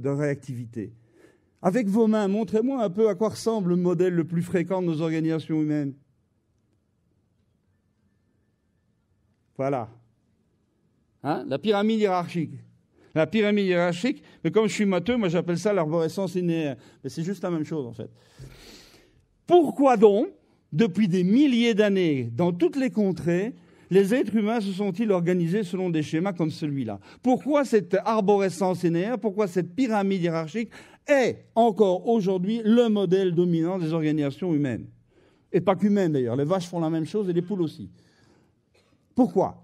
réactivité? Avec vos mains, montrez-moi un peu à quoi ressemble le modèle le plus fréquent de nos organisations humaines. Voilà. La pyramide hiérarchique. La pyramide hiérarchique, mais comme je suis matheux, moi j'appelle ça l'arborescence linéaire. Mais c'est juste la même chose en fait. Pourquoi donc, depuis des milliers d'années, dans toutes les contrées, les êtres humains se sont-ils organisés selon des schémas comme celui-là? Pourquoi cette arborescence linéaire, pourquoi cette pyramide hiérarchique est encore aujourd'hui le modèle dominant des organisations humaines? Et pas qu'humaines d'ailleurs, les vaches font la même chose et les poules aussi. Pourquoi?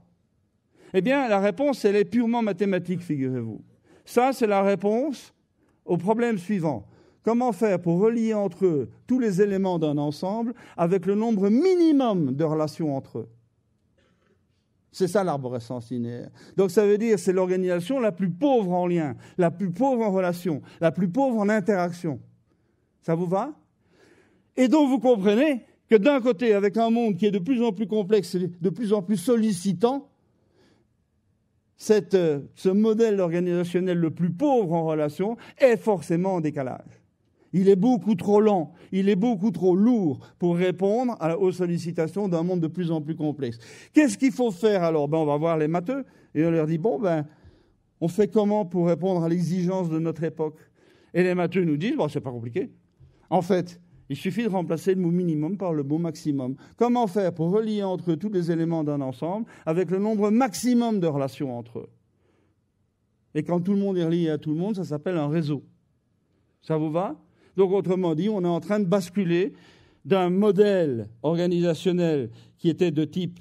Eh bien, la réponse, elle est purement mathématique, figurez-vous. Ça, c'est la réponse au problème suivant. Comment faire pour relier entre eux tous les éléments d'un ensemble avec le nombre minimum de relations entre eux? C'est ça l'arborescence linéaire. Donc ça veut dire c'est l'organisation la plus pauvre en lien, la plus pauvre en relation, la plus pauvre en interaction. Ça vous va? Et donc vous comprenez que d'un côté, avec un monde qui est de plus en plus complexe et de plus en plus sollicitant, ce modèle organisationnel le plus pauvre en relation est forcément en décalage. Il est beaucoup trop lent, il est beaucoup trop lourd pour répondre aux sollicitations d'un monde de plus en plus complexe. Qu'est-ce qu'il faut faire alors? On va voir les matheux et on leur dit, on fait comment pour répondre à l'exigence de notre époque? Et les matheux nous disent, c'est pas compliqué. En fait, il suffit de remplacer le mot minimum par le mot maximum. Comment faire pour relier entre eux tous les éléments d'un ensemble avec le nombre maximum de relations entre eux? Et quand tout le monde est relié à tout le monde, ça s'appelle un réseau. Ça vous va? Donc, autrement dit, on est en train de basculer d'un modèle organisationnel qui était de type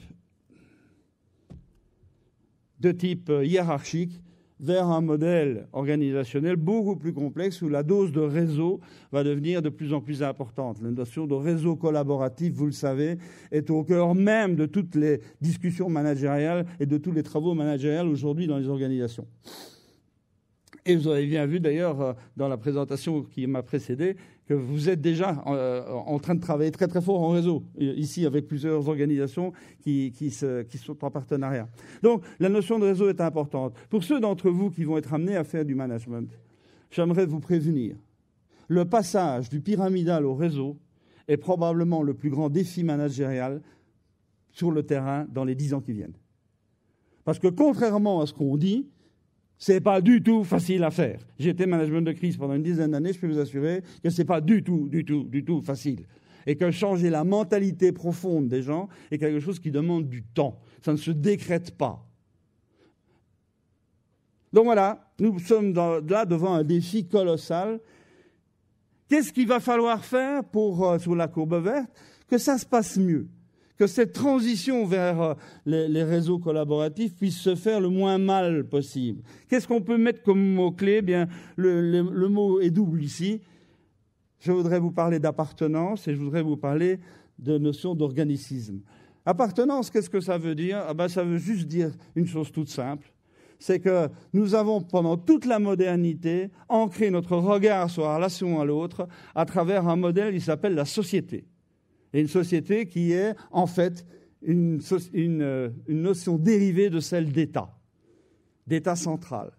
hiérarchique vers un modèle organisationnel beaucoup plus complexe où la dose de réseau va devenir de plus en plus importante. La notion de réseau collaboratif, vous le savez, est au cœur même de toutes les discussions managériales et de tous les travaux managériels aujourd'hui dans les organisations. Et vous avez bien vu d'ailleurs dans la présentation qui m'a précédé que vous êtes déjà en train de travailler très très fort en réseau, ici avec plusieurs organisations qui sont en partenariat. Donc la notion de réseau est importante. Pour ceux d'entre vous qui vont être amenés à faire du management, j'aimerais vous prévenir. Le passage du pyramidal au réseau est probablement le plus grand défi managérial sur le terrain dans les 10 ans qui viennent. Parce que contrairement à ce qu'on dit, c'est pas du tout facile à faire. J'ai été management de crise pendant une dizaine d'années, je peux vous assurer que c'est pas du tout facile. Et que changer la mentalité profonde des gens est quelque chose qui demande du temps. Ça ne se décrète pas. Donc voilà, nous sommes là devant un défi colossal. Qu'est-ce qu'il va falloir faire pour, sur la courbe verte, que ça se passe mieux? Que cette transition vers les réseaux collaboratifs puisse se faire le moins mal possible. Qu'est-ce qu'on peut mettre comme mot-clé? Le mot est double ici. Je voudrais vous parler d'appartenance et je voudrais vous parler de notion d'organicisme. Appartenance, qu'est-ce que ça veut dire? Ça veut juste dire une chose toute simple. C'est que nous avons, pendant toute la modernité, ancré notre regard sur la relation à l'autre à travers un modèle qui s'appelle la société. Et une société qui est, en fait, une notion dérivée de celle d'État central.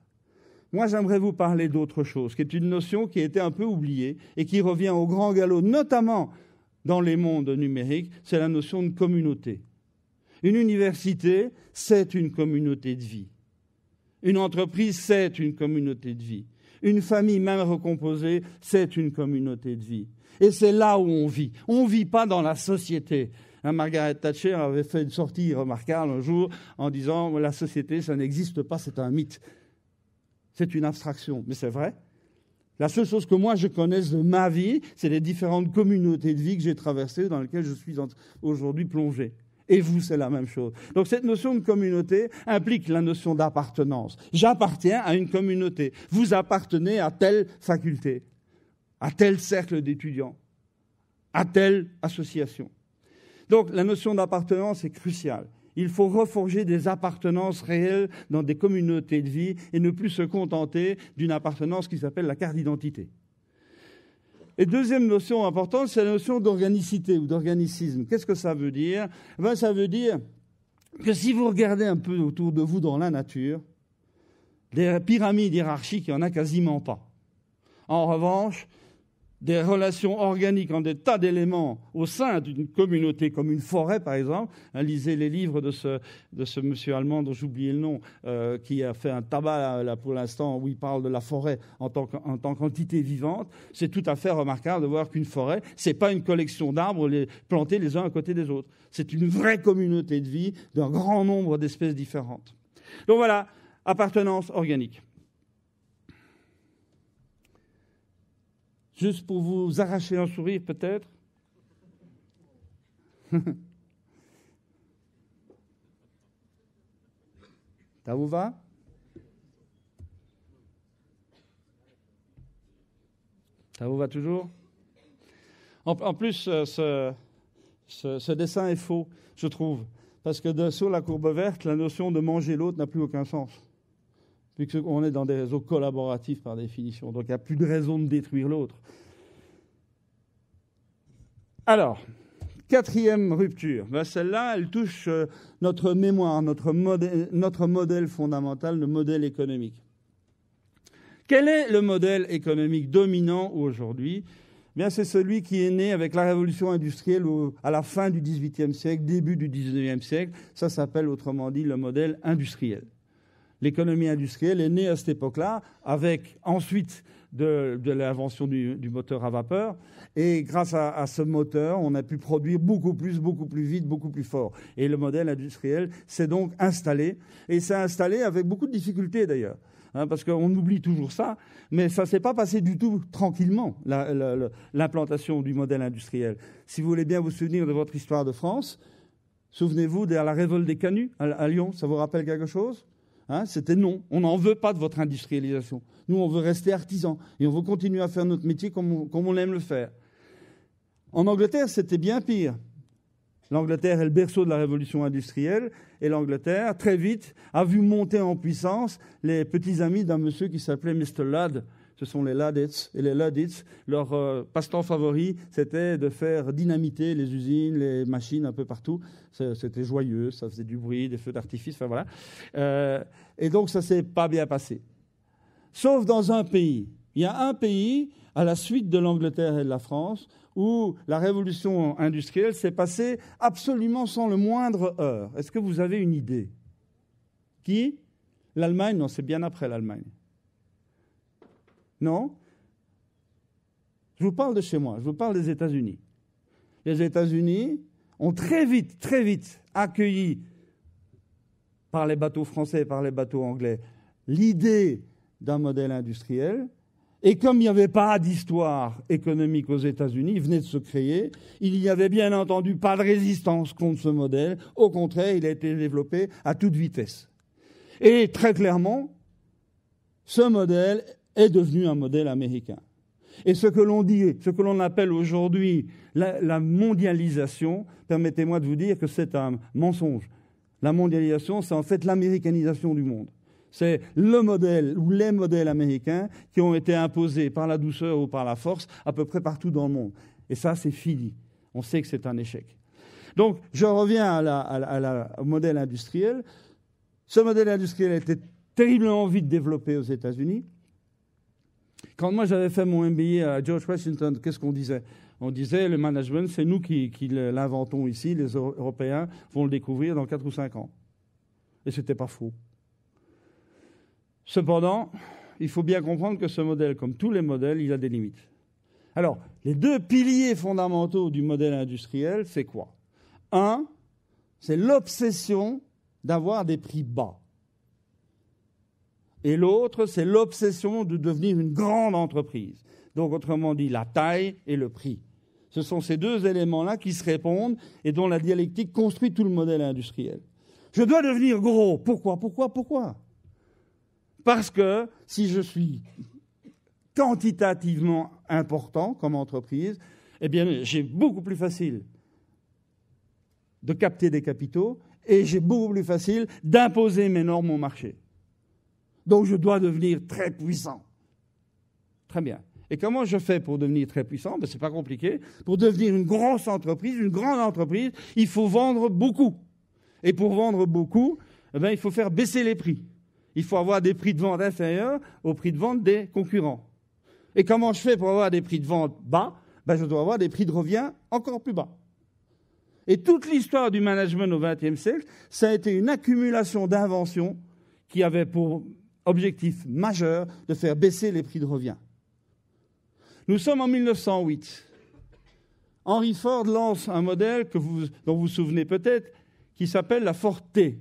Moi, j'aimerais vous parler d'autre chose, qui est une notion qui a été un peu oubliée et qui revient au grand galop, notamment dans les mondes numériques, c'est la notion de communauté. Une université, c'est une communauté de vie. Une entreprise, c'est une communauté de vie. Une famille, même recomposée, c'est une communauté de vie. Et c'est là où on vit. On ne vit pas dans la société. Margaret Thatcher avait fait une sortie remarquable un jour en disant « La société, ça n'existe pas, c'est un mythe. C'est une abstraction. » Mais c'est vrai. La seule chose que moi je connaisse de ma vie, c'est les différentes communautés de vie que j'ai traversées, dans lesquelles je suis aujourd'hui plongé. Et vous, c'est la même chose. Donc cette notion de communauté implique la notion d'appartenance. J'appartiens à une communauté. Vous appartenez à telle faculté, à tel cercle d'étudiants, à telle association. Donc la notion d'appartenance est cruciale. Il faut reforger des appartenances réelles dans des communautés de vie et ne plus se contenter d'une appartenance qui s'appelle la carte d'identité. Et deuxième notion importante, c'est la notion d'organicité ou d'organicisme. Qu'est-ce que ça veut dire? Ça veut dire que si vous regardez un peu autour de vous dans la nature, des pyramides hiérarchiques, il n'y en a quasiment pas. En revanche, des relations organiques en des tas d'éléments au sein d'une communauté, comme une forêt par exemple. Lisez les livres de ce monsieur allemand dont j'oublie le nom, qui a fait un tabac là, pour l'instant, où il parle de la forêt en tant qu'entité vivante. C'est tout à fait remarquable de voir qu'une forêt, c'est pas une collection d'arbres plantés les uns à côté des autres. C'est une vraie communauté de vie d'un grand nombre d'espèces différentes. Donc voilà, appartenance organique. Juste pour vous arracher un sourire, peut-être. Ça vous va? Ça vous va toujours? En plus, ce dessin est faux, je trouve. Parce que sur la courbe verte, la notion de manger l'autre n'a plus aucun sens. Puisqu'on est dans des réseaux collaboratifs par définition. Donc il n'y a plus de raison de détruire l'autre. Alors, quatrième rupture. Celle-là, elle touche notre mémoire, notre modèle fondamental, le modèle économique. Quel est le modèle économique dominant aujourd'hui? C'est celui qui est né avec la révolution industrielle à la fin du XVIIIe siècle, début du XIXe siècle. Ça s'appelle autrement dit le modèle industriel. L'économie industrielle est née à cette époque-là, avec ensuite de l'invention du moteur à vapeur. Et grâce à ce moteur, on a pu produire beaucoup plus vite, beaucoup plus fort. Et le modèle industriel s'est donc installé. Et s'est installé avec beaucoup de difficultés d'ailleurs. Parce qu'on oublie toujours ça. Mais ça ne s'est pas passé du tout tranquillement, l'implantation du modèle industriel. Si vous voulez bien vous souvenir de votre histoire de France, souvenez-vous de la révolte des canuts à Lyon. Ça vous rappelle quelque chose ? C'était non, on n'en veut pas de votre industrialisation. Nous, on veut rester artisans et on veut continuer à faire notre métier comme on aime le faire. En Angleterre, c'était bien pire. L'Angleterre est le berceau de la révolution industrielle et l'Angleterre, très vite, a vu monter en puissance les petits amis d'un monsieur qui s'appelait Mr. Ludd. Ce sont les Luddites. Et les Luddites, leur passe-temps favori, c'était de faire dynamiter les usines, les machines un peu partout. C'était joyeux, ça faisait du bruit, des feux d'artifice, enfin voilà. Et donc ça ne s'est pas bien passé. Sauf dans un pays. Il y a un pays, à la suite de l'Angleterre et de la France, où la révolution industrielle s'est passée absolument sans le moindre heurt. Est-ce que vous avez une idée? Qui? L'Allemagne? Non, c'est bien après l'Allemagne. Non? Je vous parle de chez moi, je vous parle des États-Unis. Les États-Unis ont très vite accueilli, par les bateaux français et par les bateaux anglais, l'idée d'un modèle industriel. Et comme il n'y avait pas d'histoire économique aux États-Unis, il venait de se créer, il n'y avait bien entendu pas de résistance contre ce modèle. Au contraire, il a été développé à toute vitesse. Et très clairement, ce modèle est devenu un modèle américain. Et ce que l'on appelle aujourd'hui la mondialisation, permettez-moi de vous dire que c'est un mensonge. La mondialisation, c'est en fait l'américanisation du monde. C'est le modèle ou les modèles américains qui ont été imposés par la douceur ou par la force à peu près partout dans le monde. Et ça, c'est fini. On sait que c'est un échec. Donc, je reviens au modèle industriel. Ce modèle industriel a été terriblement vite développé aux États-Unis. Quand moi j'avais fait mon MBA à George Washington, qu'est-ce qu'on disait? On disait le management, c'est nous qui l'inventons ici, les Européens vont le découvrir dans 4 ou 5 ans. Et ce n'était pas faux. Cependant, il faut bien comprendre que ce modèle, comme tous les modèles, il a des limites. Alors, les deux piliers fondamentaux du modèle industriel, c'est quoi? Un, c'est l'obsession d'avoir des prix bas. Et l'autre, c'est l'obsession de devenir une grande entreprise. Donc, autrement dit, la taille et le prix. Ce sont ces deux éléments-là qui se répondent et dont la dialectique construit tout le modèle industriel. Je dois devenir gros. Pourquoi? Parce que si je suis quantitativement important comme entreprise, eh bien, j'ai beaucoup plus facile de capter des capitaux et j'ai beaucoup plus facile d'imposer mes normes au marché. Donc, je dois devenir très puissant. Très bien. Et comment je fais pour devenir très puissant? Ben, c'est pas compliqué. Pour devenir une grosse entreprise, une grande entreprise, il faut vendre beaucoup. Et pour vendre beaucoup, eh ben, il faut faire baisser les prix. Il faut avoir des prix de vente inférieurs aux prix de vente des concurrents. Et comment je fais pour avoir des prix de vente bas? Ben, je dois avoir des prix de revient encore plus bas. Et toute l'histoire du management au XXe siècle, ça a été une accumulation d'inventions qui avaient pour objectif majeur de faire baisser les prix de revient. Nous sommes en 1908. Henry Ford lance un modèle dont vous vous souvenez peut-être, qui s'appelle la Ford T,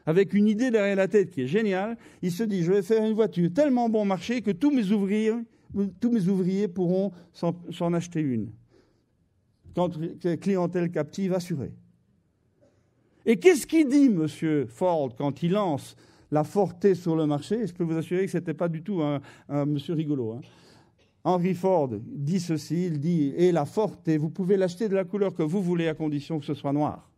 avec une idée derrière la tête qui est géniale. Il se dit, je vais faire une voiture tellement bon marché que tous mes ouvriers pourront s'en acheter une. Clientèle captive assurée. Et qu'est-ce qu'il dit, M. Ford, quand il lance la Ford T sur le marché? Je peux vous assurer que ce n'était pas du tout un monsieur rigolo. Hein. Henry Ford dit ceci, il dit, et la Ford T, vous pouvez l'acheter de la couleur que vous voulez à condition que ce soit noir.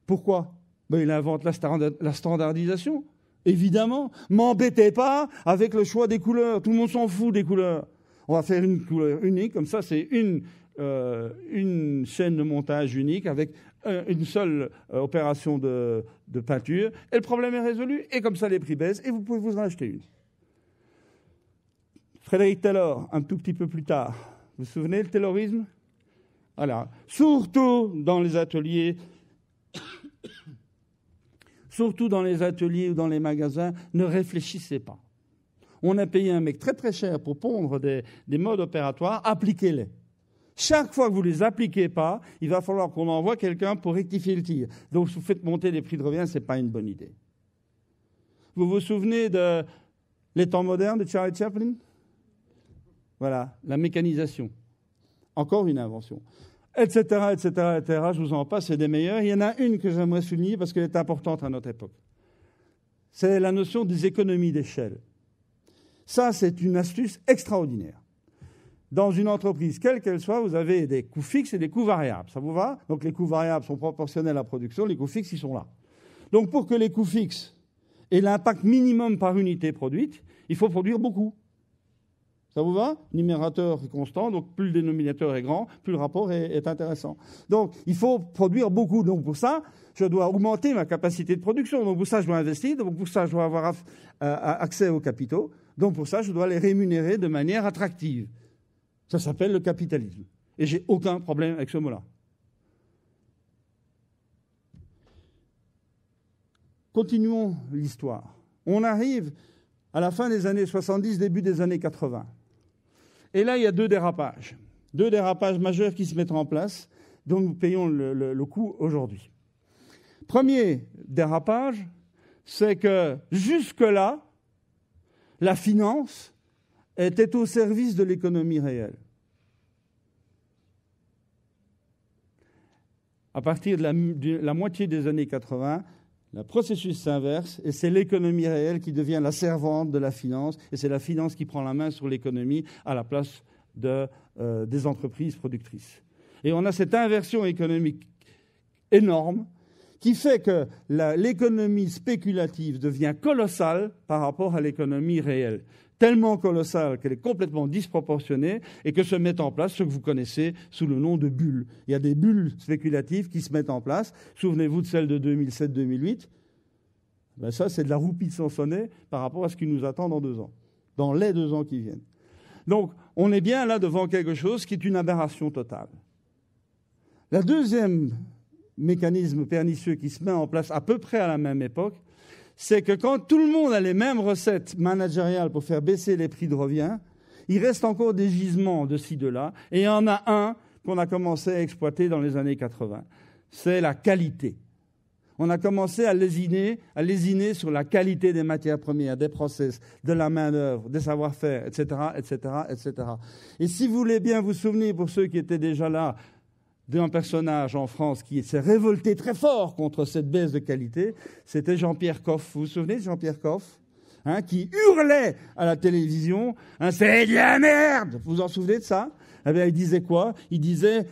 Pourquoi? Ben, il invente la standardisation. Évidemment, m'embêtez pas avec le choix des couleurs. Tout le monde s'en fout des couleurs. On va faire une couleur unique, comme ça c'est une chaîne de montage unique avec une seule opération de peinture. Et le problème est résolu, et comme ça les prix baissent, et vous pouvez vous en acheter une. Frédéric Taylor, un tout petit peu plus tard. Vous vous souvenez le taylorisme? Voilà. Surtout dans les ateliers ou dans les magasins, ne réfléchissez pas. On a payé un mec très très cher pour pondre des modes opératoires, appliquez-les. Chaque fois que vous ne les appliquez pas, il va falloir qu'on envoie quelqu'un pour rectifier le tir. Donc, si vous faites monter les prix de revient, ce n'est pas une bonne idée. Vous vous souvenez de Les temps modernes de Charlie Chaplin? Voilà, la mécanisation. Encore une invention. Etc., etc., etc. Je vous en passe, c'est des meilleurs. Il y en a une que j'aimerais souligner parce qu'elle est importante à notre époque. C'est la notion des économies d'échelle. Ça, c'est une astuce extraordinaire. Dans une entreprise, quelle qu'elle soit, vous avez des coûts fixes et des coûts variables. Ça vous va? Donc les coûts variables sont proportionnels à la production, les coûts fixes, ils sont là. Donc pour que les coûts fixes aient l'impact minimum par unité produite, il faut produire beaucoup. Ça vous va? Numérateur est constant, donc plus le dénominateur est grand, plus le rapport est intéressant. Donc il faut produire beaucoup. Donc pour ça, je dois augmenter ma capacité de production. Donc pour ça, je dois investir. Donc pour ça, je dois avoir accès aux capitaux. Donc pour ça, je dois les rémunérer de manière attractive. Ça s'appelle le capitalisme. Et j'ai aucun problème avec ce mot-là. Continuons l'histoire. On arrive à la fin des années 70, début des années 80. Et là, il y a deux dérapages majeurs qui se mettent en place, dont nous payons le coût aujourd'hui. Premier dérapage, c'est que jusque-là, la finance était au service de l'économie réelle. À partir de la moitié des années 80, le processus s'inverse et c'est l'économie réelle qui devient la servante de la finance et c'est la finance qui prend la main sur l'économie à la place des entreprises productrices. Et on a cette inversion économique énorme qui fait que l'économie spéculative devient colossale par rapport à l'économie réelle. Tellement colossale qu'elle est complètement disproportionnée et que se met en place ce que vous connaissez sous le nom de bulles. Il y a des bulles spéculatives qui se mettent en place. Souvenez-vous de celle de 2007-2008. Ben ça, c'est de la roupie de Sansonnet par rapport à ce qui nous attend dans 2 ans, dans les 2 ans qui viennent. Donc, on est bien là devant quelque chose qui est une aberration totale. Le deuxième mécanisme pernicieux qui se met en place à peu près à la même époque, c'est que quand tout le monde a les mêmes recettes managériales pour faire baisser les prix de revient, il reste encore des gisements de ci, de là, et il y en a un qu'on a commencé à exploiter dans les années 80. C'est la qualité. On a commencé à lésiner sur la qualité des matières premières, des process, de la main-d'œuvre, des savoir-faire, etc., etc., etc. Et si vous voulez bien vous souvenir, pour ceux qui étaient déjà là, d'un personnage en France qui s'est révolté très fort contre cette baisse de qualité, c'était Jean-Pierre Coff. Vous vous souvenez de Jean-Pierre Coff, qui hurlait à la télévision, c'est de la merde. Vous vous en souvenez de ça? Eh bien, il disait quoi? Il disait,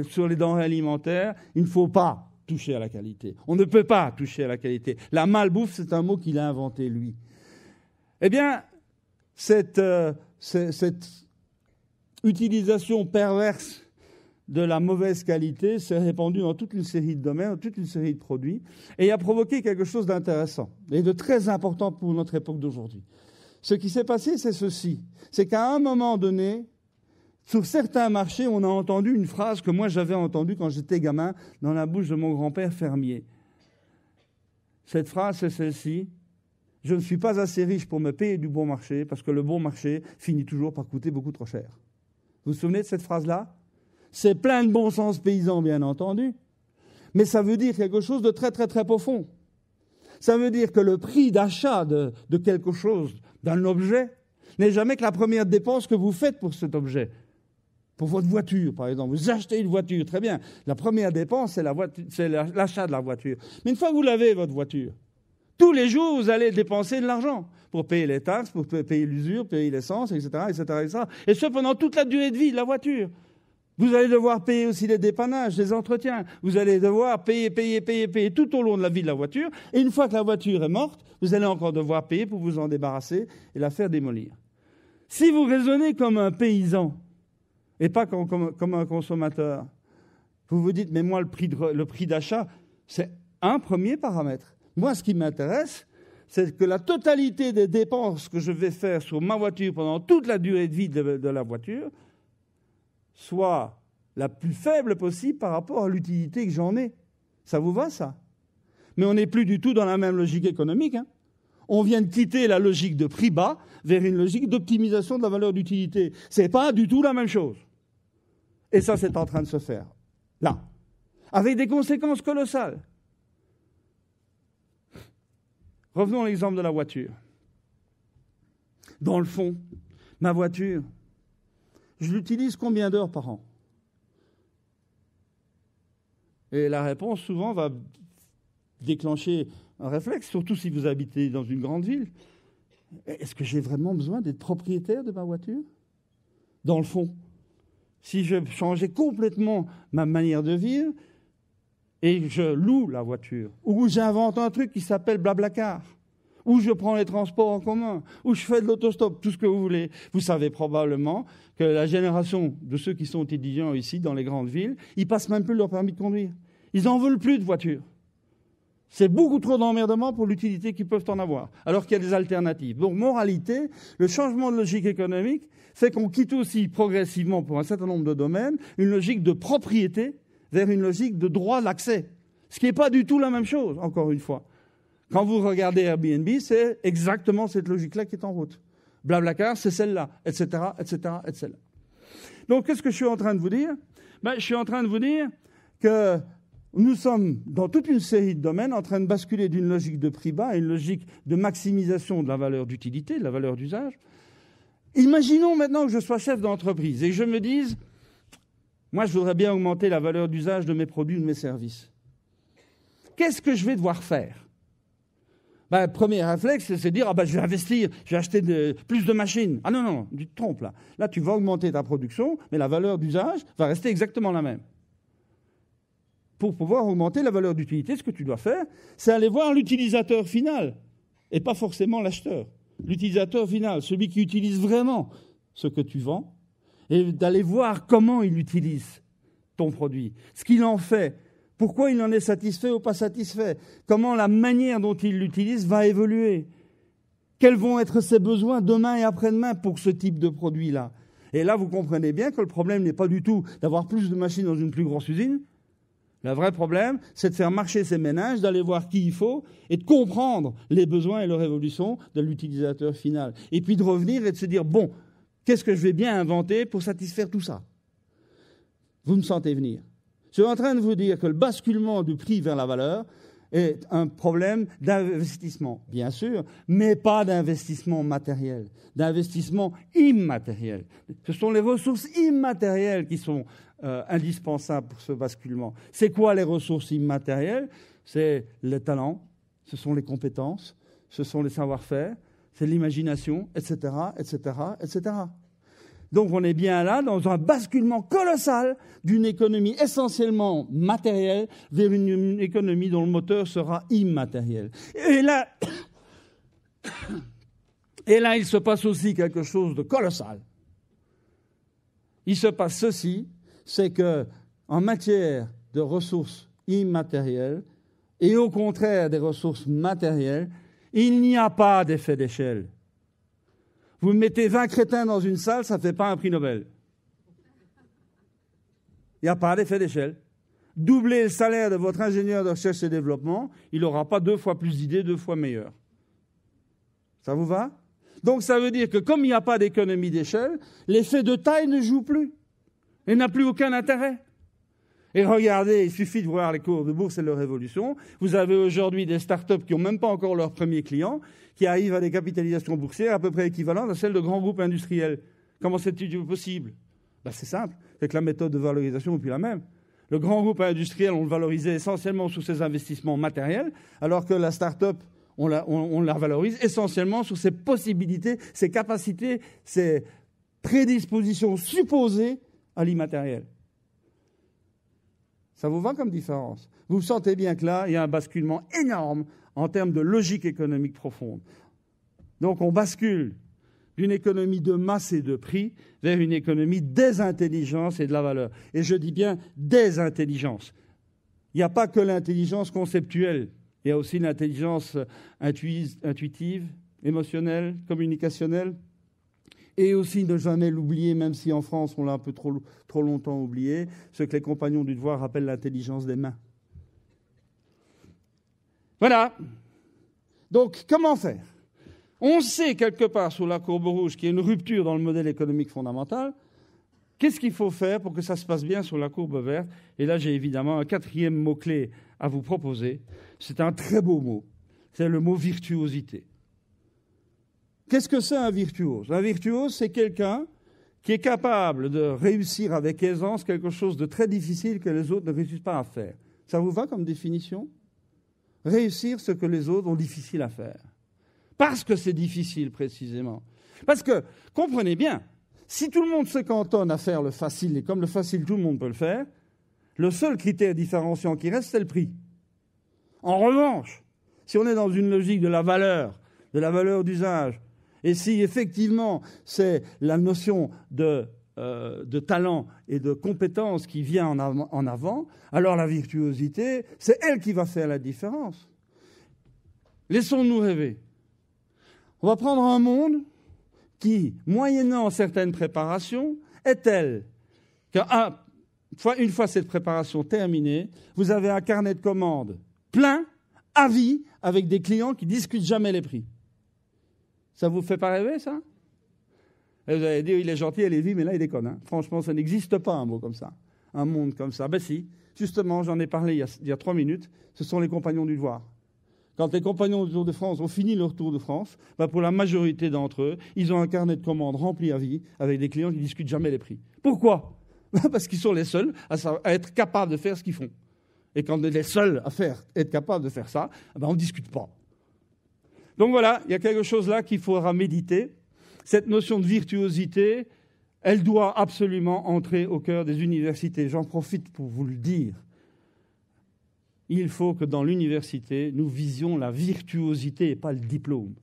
sur les denrées alimentaires, il ne faut pas toucher à la qualité. On ne peut pas toucher à la qualité. La malbouffe, c'est un mot qu'il a inventé, lui. Eh bien, cette utilisation perverse de la mauvaise qualité s'est répandue dans toute une série de domaines, dans toute une série de produits, et a provoqué quelque chose d'intéressant et de très important pour notre époque d'aujourd'hui. Ce qui s'est passé, c'est ceci. C'est qu'à un moment donné, sur certains marchés, on a entendu une phrase que moi j'avais entendue quand j'étais gamin dans la bouche de mon grand-père fermier. Cette phrase, c'est celle-ci. Je ne suis pas assez riche pour me payer du bon marché parce que le bon marché finit toujours par coûter beaucoup trop cher. Vous vous souvenez de cette phrase-là ? C'est plein de bon sens paysan, bien entendu, mais ça veut dire quelque chose de très, très, très profond. Ça veut dire que le prix d'achat de quelque chose, d'un objet, n'est jamais que la première dépense que vous faites pour cet objet. Pour votre voiture, par exemple. Vous achetez une voiture, très bien. La première dépense, c'est l'achat de la voiture. Mais une fois que vous l'avez, votre voiture, tous les jours, vous allez dépenser de l'argent pour payer les taxes, pour payer l'usure, payer l'essence, etc., etc., etc. Et ce, pendant toute la durée de vie de la voiture. Vous allez devoir payer aussi les dépannages, les entretiens. Vous allez devoir payer tout au long de la vie de la voiture. Et une fois que la voiture est morte, vous allez encore devoir payer pour vous en débarrasser et la faire démolir. Si vous raisonnez comme un paysan et pas comme un consommateur, vous vous dites, mais moi, le prix d'achat, c'est un premier paramètre. Moi, ce qui m'intéresse, c'est que la totalité des dépenses que je vais faire sur ma voiture pendant toute la durée de vie de la voiture soit la plus faible possible par rapport à l'utilité que j'en ai. Ça vous va, ça ? Mais on n'est plus du tout dans la même logique économique. On vient de quitter la logique de prix bas vers une logique d'optimisation de la valeur d'utilité. Ce n'est pas du tout la même chose. Et ça, c'est en train de se faire. Là. Avec des conséquences colossales. Revenons à l'exemple de la voiture. Dans le fond, ma voiture, je l'utilise combien d'heures par an ? Et la réponse, souvent, va déclencher un réflexe, surtout si vous habitez dans une grande ville. Est-ce que j'ai vraiment besoin d'être propriétaire de ma voiture ? Dans le fond, si je changeais complètement ma manière de vivre et je loue la voiture, ou j'invente un truc qui s'appelle Blablacar, ou je prends les transports en commun, ou je fais de l'autostop, tout ce que vous voulez. Vous savez probablement que la génération de ceux qui sont étudiants ici, dans les grandes villes, ils passent même plus leur permis de conduire. Ils n'en veulent plus de voiture. C'est beaucoup trop d'emmerdement pour l'utilité qu'ils peuvent en avoir, alors qu'il y a des alternatives. Donc, moralité, le changement de logique économique fait qu'on quitte aussi progressivement, pour un certain nombre de domaines, une logique de propriété vers une logique de droit d'accès. Ce qui n'est pas du tout la même chose, encore une fois. Quand vous regardez Airbnb, c'est exactement cette logique-là qui est en route. Blablacar, c'est celle-là, etc., etc., etc. Donc, qu'est-ce que je suis en train de vous dire ? Je suis en train de vous dire que nous sommes, dans toute une série de domaines, en train de basculer d'une logique de prix bas à une logique de maximisation de la valeur d'utilité, de la valeur d'usage. Imaginons maintenant que je sois chef d'entreprise et que je me dise, moi, je voudrais bien augmenter la valeur d'usage de mes produits ou de mes services. Qu'est-ce que je vais devoir faire ? Premier réflexe, c'est de dire, je vais investir, je vais acheter plus de machines. Ah non, tu te trompes là. Là, tu vas augmenter ta production, mais la valeur d'usage va rester exactement la même. Pour pouvoir augmenter la valeur d'utilité, ce que tu dois faire, c'est aller voir l'utilisateur final, et pas forcément l'acheteur. L'utilisateur final, celui qui utilise vraiment ce que tu vends, et d'aller voir comment il utilise ton produit, ce qu'il en fait. Pourquoi il en est satisfait ou pas satisfait ? Comment la manière dont il l'utilise va évoluer ? Quels vont être ses besoins demain et après-demain pour ce type de produit-là ? Et là, vous comprenez bien que le problème n'est pas du tout d'avoir plus de machines dans une plus grosse usine. Le vrai problème, c'est de faire marcher ses ménages, d'aller voir qui il faut et de comprendre les besoins et leur évolution de l'utilisateur final. Et puis de revenir et de se dire, bon, qu'est-ce que je vais bien inventer pour satisfaire tout ça ? Vous me sentez venir ? Je suis en train de vous dire que le basculement du prix vers la valeur est un problème d'investissement, bien sûr, mais pas d'investissement matériel, d'investissement immatériel. Ce sont les ressources immatérielles qui sont indispensables pour ce basculement. C'est quoi les ressources immatérielles ? C'est les talents, ce sont les compétences, ce sont les savoir-faire, c'est l'imagination, etc., etc., etc. Donc on est bien là dans un basculement colossal d'une économie essentiellement matérielle vers une économie dont le moteur sera immatériel. Et là, Et là, il se passe aussi quelque chose de colossal. Il se passe ceci, c'est que en matière de ressources immatérielles et au contraire des ressources matérielles, il n'y a pas d'effet d'échelle. Vous mettez 20 crétins dans une salle, ça ne fait pas un prix Nobel. Il n'y a pas d'effet d'échelle. Doublez le salaire de votre ingénieur de recherche et développement, il n'aura pas 2 fois plus d'idées, 2 fois meilleures. Ça vous va? Donc ça veut dire que comme il n'y a pas d'économie d'échelle, l'effet de taille ne joue plus. Il n'a plus aucun intérêt. Et regardez, il suffit de voir les cours de bourse et leur évolution. Vous avez aujourd'hui des start-up qui n'ont même pas encore leur premier client, qui arrivent à des capitalisations boursières à peu près équivalentes à celles de grands groupes industriels. Comment c'est-il possible? C'est simple, c'est que la méthode de valorisation n'est plus la même. Le grand groupe industriel, on le valorisait essentiellement sous ses investissements matériels, alors que la start-up, on la valorise essentiellement sur ses possibilités, ses capacités, ses prédispositions supposées à l'immatériel. Ça vous va comme différence? Vous sentez bien que là, il y a un basculement énorme en termes de logique économique profonde. Donc on bascule d'une économie de masse et de prix vers une économie des intelligences et de la valeur. Et je dis bien des intelligences. Il n'y a pas que l'intelligence conceptuelle, il y a aussi l'intelligence intuitive, émotionnelle, communicationnelle. Et aussi, ne jamais l'oublier, même si en France, on l'a un peu trop longtemps oublié, ce que les compagnons du devoir appellent l'intelligence des mains. Voilà. Donc, comment faire? On sait quelque part sur la courbe rouge qu'il y a une rupture dans le modèle économique fondamental. Qu'est-ce qu'il faut faire pour que ça se passe bien sur la courbe verte? Et là, j'ai évidemment un 4e mot-clé à vous proposer. C'est un très beau mot. C'est le mot virtuosité. Qu'est-ce que c'est un virtuose? Un virtuose, c'est quelqu'un qui est capable de réussir avec aisance quelque chose de très difficile que les autres ne réussissent pas à faire. Ça vous va comme définition? Réussir ce que les autres ont difficile à faire. Parce que c'est difficile, précisément. Parce que, comprenez bien, si tout le monde se cantonne à faire le facile, et comme le facile, tout le monde peut le faire, le seul critère différenciant qui reste, c'est le prix. En revanche, si on est dans une logique de la valeur d'usage, et si effectivement c'est la notion de talent et de compétence qui vient en avant, alors la virtuosité, c'est elle qui va faire la différence. Laissons-nous rêver. On va prendre un monde qui, moyennant certaines préparations, est tel qu'une fois cette préparation terminée, vous avez un carnet de commandes plein, à vie, avec des clients qui ne discutent jamais les prix. Ça vous fait pas rêver, ça? Et vous allez dire, il est gentil, elle est vie, mais là, il déconne. Hein. Franchement, ça n'existe pas, un mot comme ça. Un monde comme ça. Ben si, justement, j'en ai parlé il y a 3 minutes, ce sont les compagnons du devoir. Quand les compagnons du Tour de France ont fini leur Tour de France, ben pour la majorité d'entre eux, ils ont un carnet de commandes rempli à vie avec des clients qui ne discutent jamais les prix. Pourquoi? Parce qu'ils sont les seuls à être capables de faire ce qu'ils font. Et quand on est les seuls à être capables de faire ça, ben on ne discute pas. Donc voilà, il y a quelque chose là qu'il faudra méditer. Cette notion de virtuosité, elle doit absolument entrer au cœur des universités. J'en profite pour vous le dire. Il faut que dans l'université, nous visions la virtuosité et pas le diplôme.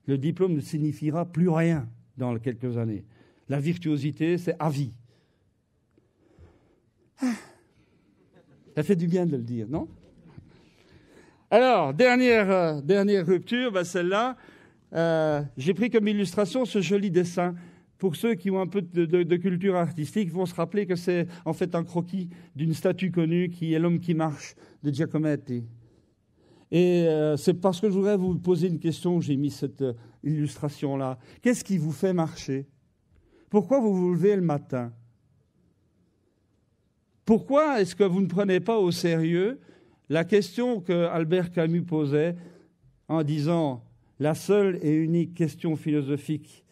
Le diplôme ne signifiera plus rien dans quelques années. La virtuosité, c'est à vie. Ça fait du bien de le dire, non? Alors, dernière rupture, celle-là, j'ai pris comme illustration ce joli dessin. Pour ceux qui ont un peu de culture artistique, vont se rappeler que c'est en fait un croquis d'une statue connue qui est L'homme qui marche de Giacometti. Et c'est parce que je voudrais vous poser une question que j'ai mis cette illustration-là. Qu'est-ce qui vous fait marcher? Pourquoi vous vous levez le matin? Pourquoi est-ce que vous ne prenez pas au sérieux la question que Albert Camus posait en disant « La seule et unique question philosophique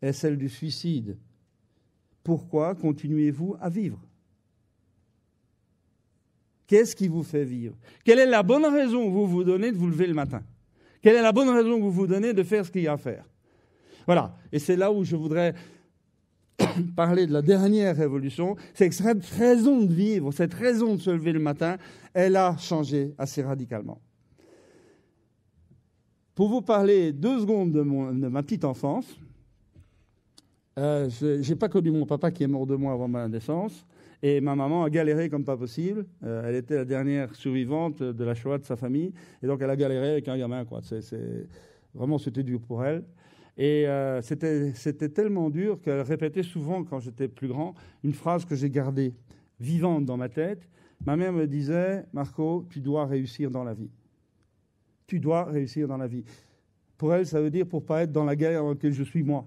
est celle du suicide. Pourquoi continuez-vous à vivre ?» Qu'est-ce qui vous fait vivre? Quelle est la bonne raison que vous vous donnez de vous lever le matin? Quelle est la bonne raison que vous vous donnez de faire ce qu'il y a à faire? Voilà. Et c'est là où je voudrais parler de la dernière révolution. C'est que cette raison de vivre, cette raison de se lever le matin, elle a changé assez radicalement. pour vous parler 2 secondes de ma petite enfance. Je n'ai pas connu mon papa qui est mort 2 mois avant ma naissance. Et ma maman a galéré comme pas possible. Elle était la dernière survivante de la Shoah de sa famille. Et donc, elle a galéré avec un gamin, quoi. Vraiment, c'était dur pour elle. Et c'était tellement dur qu'elle répétait souvent, quand j'étais plus grand, une phrase que j'ai gardée vivante dans ma tête. Ma mère me disait, « Marco, tu dois réussir dans la vie. Tu dois réussir dans la vie. » Pour elle, ça veut dire pour ne pas être dans la galère dans laquelle je suis moi.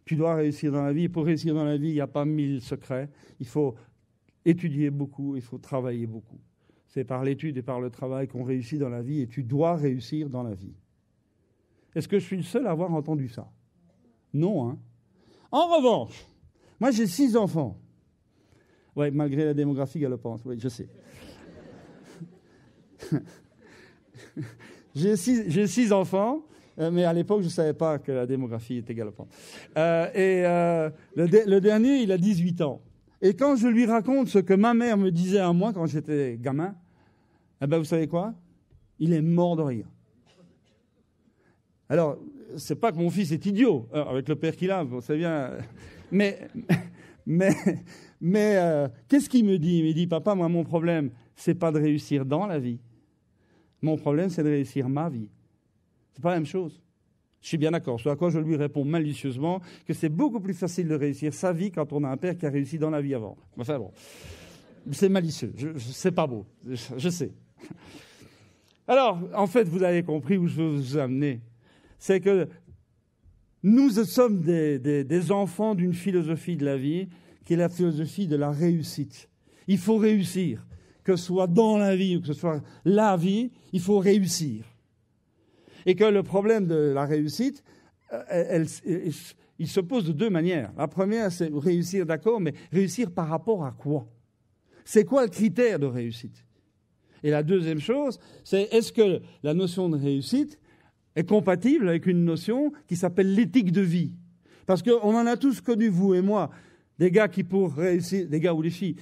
Tu dois réussir dans la vie. Et pour réussir dans la vie, il n'y a pas 1000 secrets. Il faut étudier beaucoup, il faut travailler beaucoup. C'est par l'étude et par le travail qu'on réussit dans la vie, et tu dois réussir dans la vie. Est-ce que je suis le seul à avoir entendu ça? Non, hein? En revanche, moi j'ai 6 enfants. Oui, malgré la démographie galopante, oui, je sais. J'ai 6 enfants, mais à l'époque, je ne savais pas que la démographie était galopante. Le dernier, il a 18 ans. Et quand je lui raconte ce que ma mère me disait à moi quand j'étais gamin, eh ben, vous savez quoi? Il est mort de rire. Alors, c'est pas que mon fils est idiot, avec le père qu'il a, vous savez bien. Mais qu'est-ce qu'il me dit? Il me dit, papa, moi, mon problème, c'est pas de réussir dans la vie. Mon problème, c'est de réussir ma vie. C'est pas la même chose. Je suis bien d'accord. Ce à quoi je lui réponds malicieusement que c'est beaucoup plus facile de réussir sa vie quand on a un père qui a réussi dans la vie avant. Enfin bon, c'est malicieux. C'est pas beau. Je sais. Alors, en fait, vous avez compris où je veux vous amener. C'est que nous sommes des enfants d'une philosophie de la vie qui est la philosophie de la réussite. Il faut réussir. Que ce soit dans la vie ou que ce soit la vie, il faut réussir. Et que le problème de la réussite, il se pose de 2 manières. La première, c'est réussir, d'accord, mais réussir par rapport à quoi? C'est quoi le critère de réussite? Et la deuxième chose, c'est est-ce que la notion de réussite est compatible avec une notion qui s'appelle l'éthique de vie? Parce qu'on en a tous connu, vous et moi, des gars qui pour réussir, des gars ou des filles,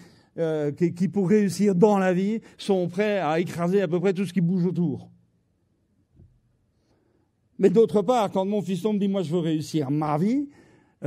qui pour réussir dans la vie sont prêts à écraser à peu près tout ce qui bouge autour. Mais d'autre part, quand mon fiston me dit « moi je veux réussir ma vie »,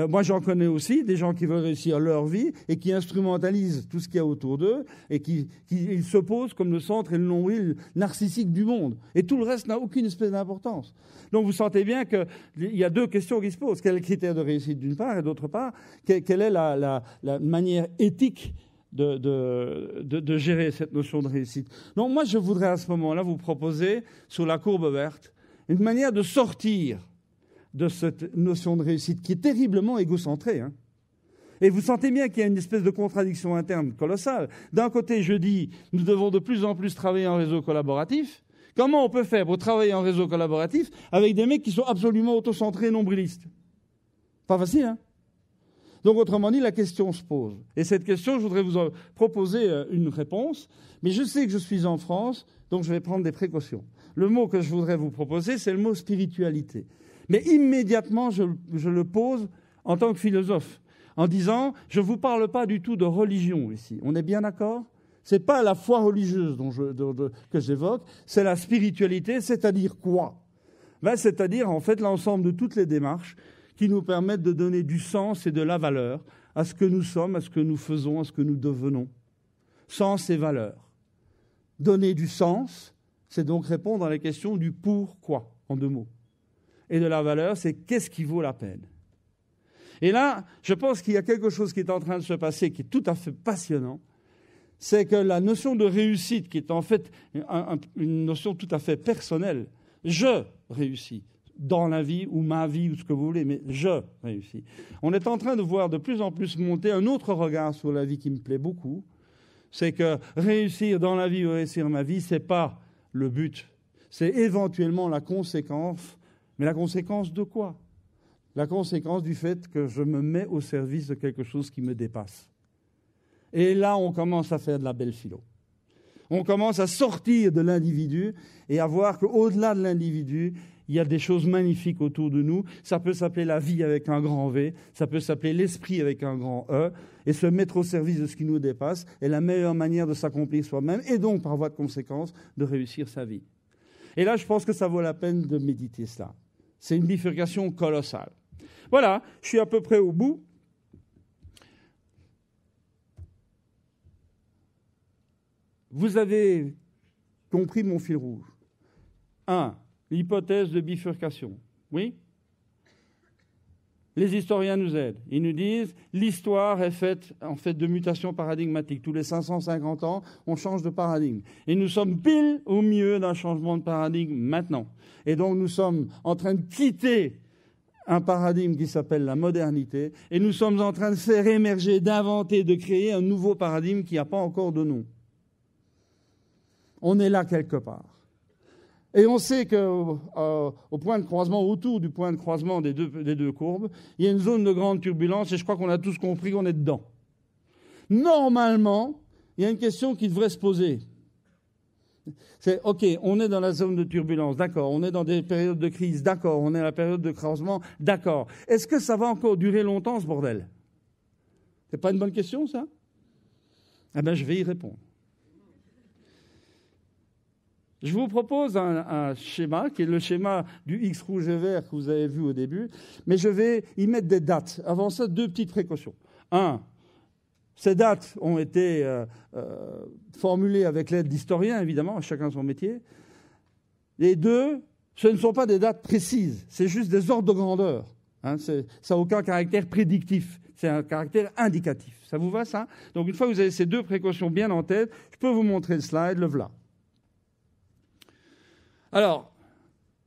moi j'en connais aussi des gens qui veulent réussir leur vie et qui instrumentalisent tout ce qu'il y a autour d'eux et qui se posent comme le centre et le nombril narcissique du monde. Et tout le reste n'a aucune espèce d'importance. Donc vous sentez bien qu'il y a 2 questions qui se posent. Quel est le critère de réussite d'une part, et d'autre part, quelle est la manière éthique de gérer cette notion de réussite. Donc moi je voudrais à ce moment-là vous proposer, sur la courbe verte, une manière de sortir de cette notion de réussite qui est terriblement égocentrée. Hein. Et vous sentez bien qu'il y a une espèce de contradiction interne colossale. D'un côté, je dis, nous devons de plus en plus travailler en réseau collaboratif. Comment on peut faire pour travailler en réseau collaboratif avec des mecs qui sont absolument autocentrés et nombrilistes? Pas facile, hein? Donc, autrement dit, la question se pose. Et cette question, je voudrais vous en proposer une réponse. Mais je sais que je suis en France, donc je vais prendre des précautions. Le mot que je voudrais vous proposer, c'est le mot spiritualité. Mais immédiatement, je le pose en tant que philosophe, en disant, je ne vous parle pas du tout de religion ici. On est bien d'accord? Ce n'est pas la foi religieuse que j'évoque, c'est la spiritualité, c'est-à-dire quoi? C'est-à-dire, en fait, l'ensemble de toutes les démarches qui nous permettent de donner du sens et de la valeur à ce que nous sommes, à ce que nous faisons, à ce que nous devenons. Sens et valeur. Donner du sens, c'est donc répondre à la question du pourquoi, en 2 mots. Et de la valeur, c'est qu'est-ce qui vaut la peine. Et là, je pense qu'il y a quelque chose qui est en train de se passer qui est tout à fait passionnant. C'est que la notion de réussite, qui est en fait une notion tout à fait personnelle, je réussis dans la vie ou ma vie ou ce que vous voulez, mais je réussis. On est en train de voir de plus en plus monter un autre regard sur la vie qui me plaît beaucoup. C'est que réussir dans la vie ou réussir ma vie, ce n'est pas le but. C'est éventuellement la conséquence. Mais la conséquence de quoi? La conséquence du fait que je me mets au service de quelque chose qui me dépasse. Et là, on commence à faire de la belle philo. On commence à sortir de l'individu et à voir qu'au-delà de l'individu, il y a des choses magnifiques autour de nous. Ça peut s'appeler la vie avec un grand V, ça peut s'appeler l'esprit avec un grand E, et se mettre au service de ce qui nous dépasse est la meilleure manière de s'accomplir soi-même et donc, par voie de conséquence, de réussir sa vie. Et là, je pense que ça vaut la peine de méditer cela. C'est une bifurcation colossale. Voilà, je suis à peu près au bout. Vous avez compris mon fil rouge. 1. L'hypothèse de bifurcation. Oui ? Les historiens nous aident. Ils nous disent l'histoire est faite en fait de mutations paradigmatiques. Tous les 550 ans, on change de paradigme. Et nous sommes pile au milieu d'un changement de paradigme maintenant. Et donc nous sommes en train de quitter un paradigme qui s'appelle la modernité et nous sommes en train de faire émerger, d'inventer, de créer un nouveau paradigme qui n'a pas encore de nom. On est là quelque part. Et on sait qu'au point de croisement, autour du point de croisement des deux courbes, il y a une zone de grande turbulence et je crois qu'on a tous compris qu'on est dedans. Normalement, il y a une question qui devrait se poser. C'est, OK, on est dans la zone de turbulence, d'accord, on est dans des périodes de crise, d'accord, on est à la période de croisement, d'accord. Est-ce que ça va encore durer longtemps, ce bordel ? C'est pas une bonne question, ça ? Eh bien, je vais y répondre. Je vous propose un schéma, qui est le schéma du X rouge et vert que vous avez vu au début, mais je vais y mettre des dates. Avant ça, 2 petites précautions. 1, ces dates ont été formulées avec l'aide d'historiens, évidemment, chacun son métier. Et 2, ce ne sont pas des dates précises, c'est juste des ordres de grandeur. Hein, ça n'a aucun caractère prédictif, c'est un caractère indicatif. Ça vous va, ça ? Donc, une fois que vous avez ces 2 précautions bien en tête, je peux vous montrer le slide, le voilà. Alors,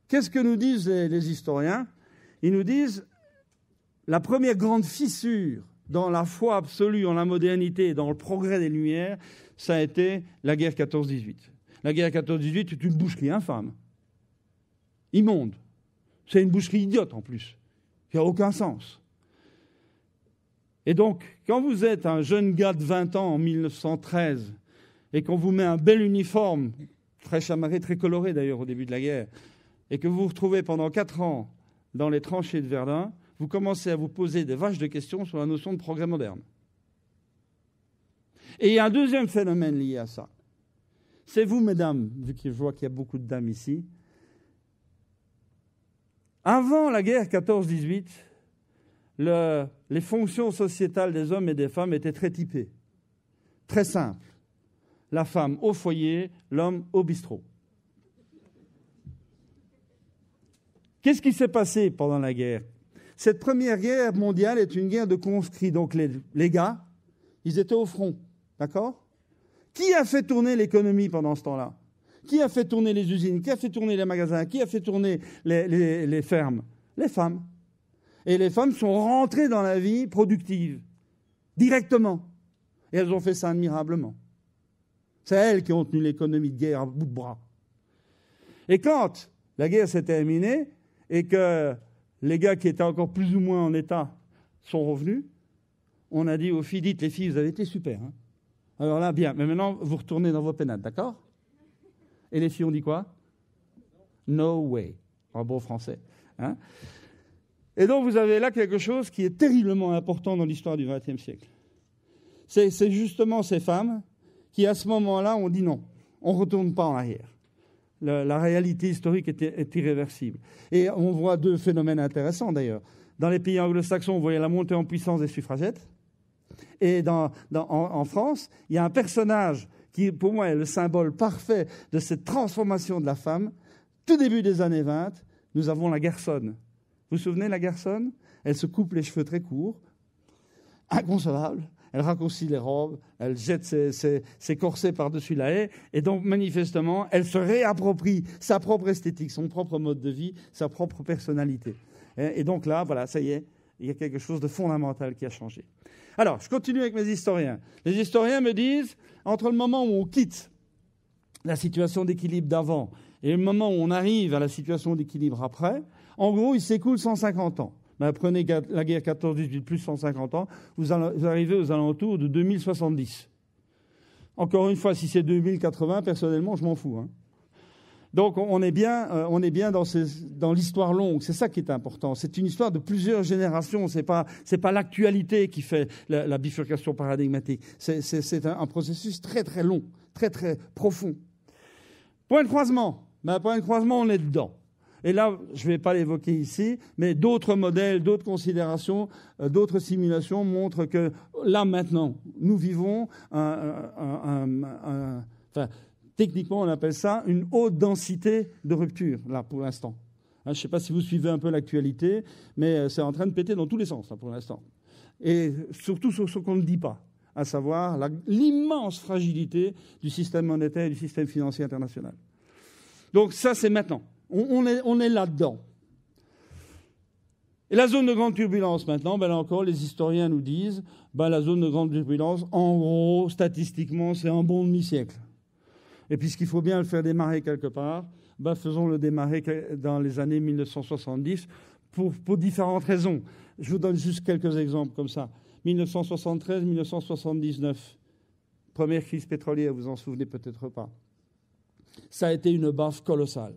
qu'est-ce que nous disent les historiens ? Ils nous disent la première grande fissure dans la foi absolue en la modernité et dans le progrès des Lumières, ça a été la guerre 14-18. La guerre 14-18 est une boucherie infâme, immonde. C'est une boucherie idiote en plus, qui n'a aucun sens. Et donc, quand vous êtes un jeune gars de 20 ans en 1913 et qu'on vous met un bel uniforme, très chamarré, très coloré d'ailleurs au début de la guerre, et que vous vous retrouvez pendant 4 ans dans les tranchées de Verdun, vous commencez à vous poser des vaches de questions sur la notion de progrès moderne. Et il y a un deuxième phénomène lié à ça. C'est vous, mesdames, vu que je vois qu'il y a beaucoup de dames ici. Avant la guerre 14-18, les fonctions sociétales des hommes et des femmes étaient très typées, très simples. La femme au foyer, l'homme au bistrot. Qu'est-ce qui s'est passé pendant la guerre ? Cette première guerre mondiale est une guerre de conscrits. Donc les gars, ils étaient au front, d'accord ? Qui a fait tourner l'économie pendant ce temps-là ? Qui a fait tourner les usines ? Qui a fait tourner les magasins ? Qui a fait tourner les fermes ? Les femmes. Et les femmes sont rentrées dans la vie productive, directement. Et elles ont fait ça admirablement. C'est elles qui ont tenu l'économie de guerre à bout de bras. Et quand la guerre s'est terminée et que les gars qui étaient encore plus ou moins en état sont revenus, on a dit aux filles, dites les filles, vous avez été super. Hein. Alors là, bien, mais maintenant, vous retournez dans vos pénates, d'accord ? Et les filles ont dit quoi ? No way, en bon français. Hein ? Et donc, vous avez là quelque chose qui est terriblement important dans l'histoire du XXe siècle. C'est justement ces femmes qui, à ce moment-là, ont dit non, on ne retourne pas en arrière. La réalité historique est irréversible. Et on voit 2 phénomènes intéressants, d'ailleurs. Dans les pays anglo-saxons, on voyait la montée en puissance des suffragettes. Et en France, il y a un personnage qui, pour moi, est le symbole parfait de cette transformation de la femme. Tout début des années 20, nous avons la garçonne. Vous vous souvenez, la garçonne ? Elle se coupe les cheveux très courts, inconcevable. Elle raccourcit les robes, elle jette ses corsets par-dessus la haie, et donc manifestement, elle se réapproprie sa propre esthétique, son propre mode de vie, sa propre personnalité. Et donc là, voilà, ça y est, il y a quelque chose de fondamental qui a changé. Alors, je continue avec mes historiens. Les historiens me disent, entre le moment où on quitte la situation d'équilibre d'avant et le moment où on arrive à la situation d'équilibre après, en gros, il s'écoule 150 ans. Ben, prenez la guerre 14-18 plus 150 ans, vous arrivez aux alentours de 2070. Encore une fois, si c'est 2080, personnellement, je m'en fous. Hein. Donc, on est bien dans l'histoire longue. C'est ça qui est important. C'est une histoire de plusieurs générations. C'est pas l'actualité qui fait la bifurcation paradigmatique. C'est un processus très, très long, très, très profond. Point de croisement. point de croisement, on est dedans. Et là, je ne vais pas l'évoquer ici, mais d'autres modèles, d'autres considérations, d'autres simulations montrent que là, maintenant, nous vivons techniquement, on appelle ça une haute densité de rupture, là, pour l'instant. Je ne sais pas si vous suivez un peu l'actualité, mais c'est en train de péter dans tous les sens, là, pour l'instant. Et surtout sur ce qu'on ne dit pas, à savoir l'immense fragilité du système monétaire et du système financier international. Donc ça, c'est maintenant. On est là-dedans. Et la zone de grande turbulence, maintenant, là encore, les historiens nous disent, la zone de grande turbulence, en gros, statistiquement, c'est un bon demi-siècle. Et puisqu'il faut bien le faire démarrer quelque part, faisons-le démarrer dans les années 1970 pour différentes raisons. Je vous donne juste quelques exemples comme ça. 1973, 1979, première crise pétrolière, vous en souvenez peut-être pas. Ça a été une baffe colossale.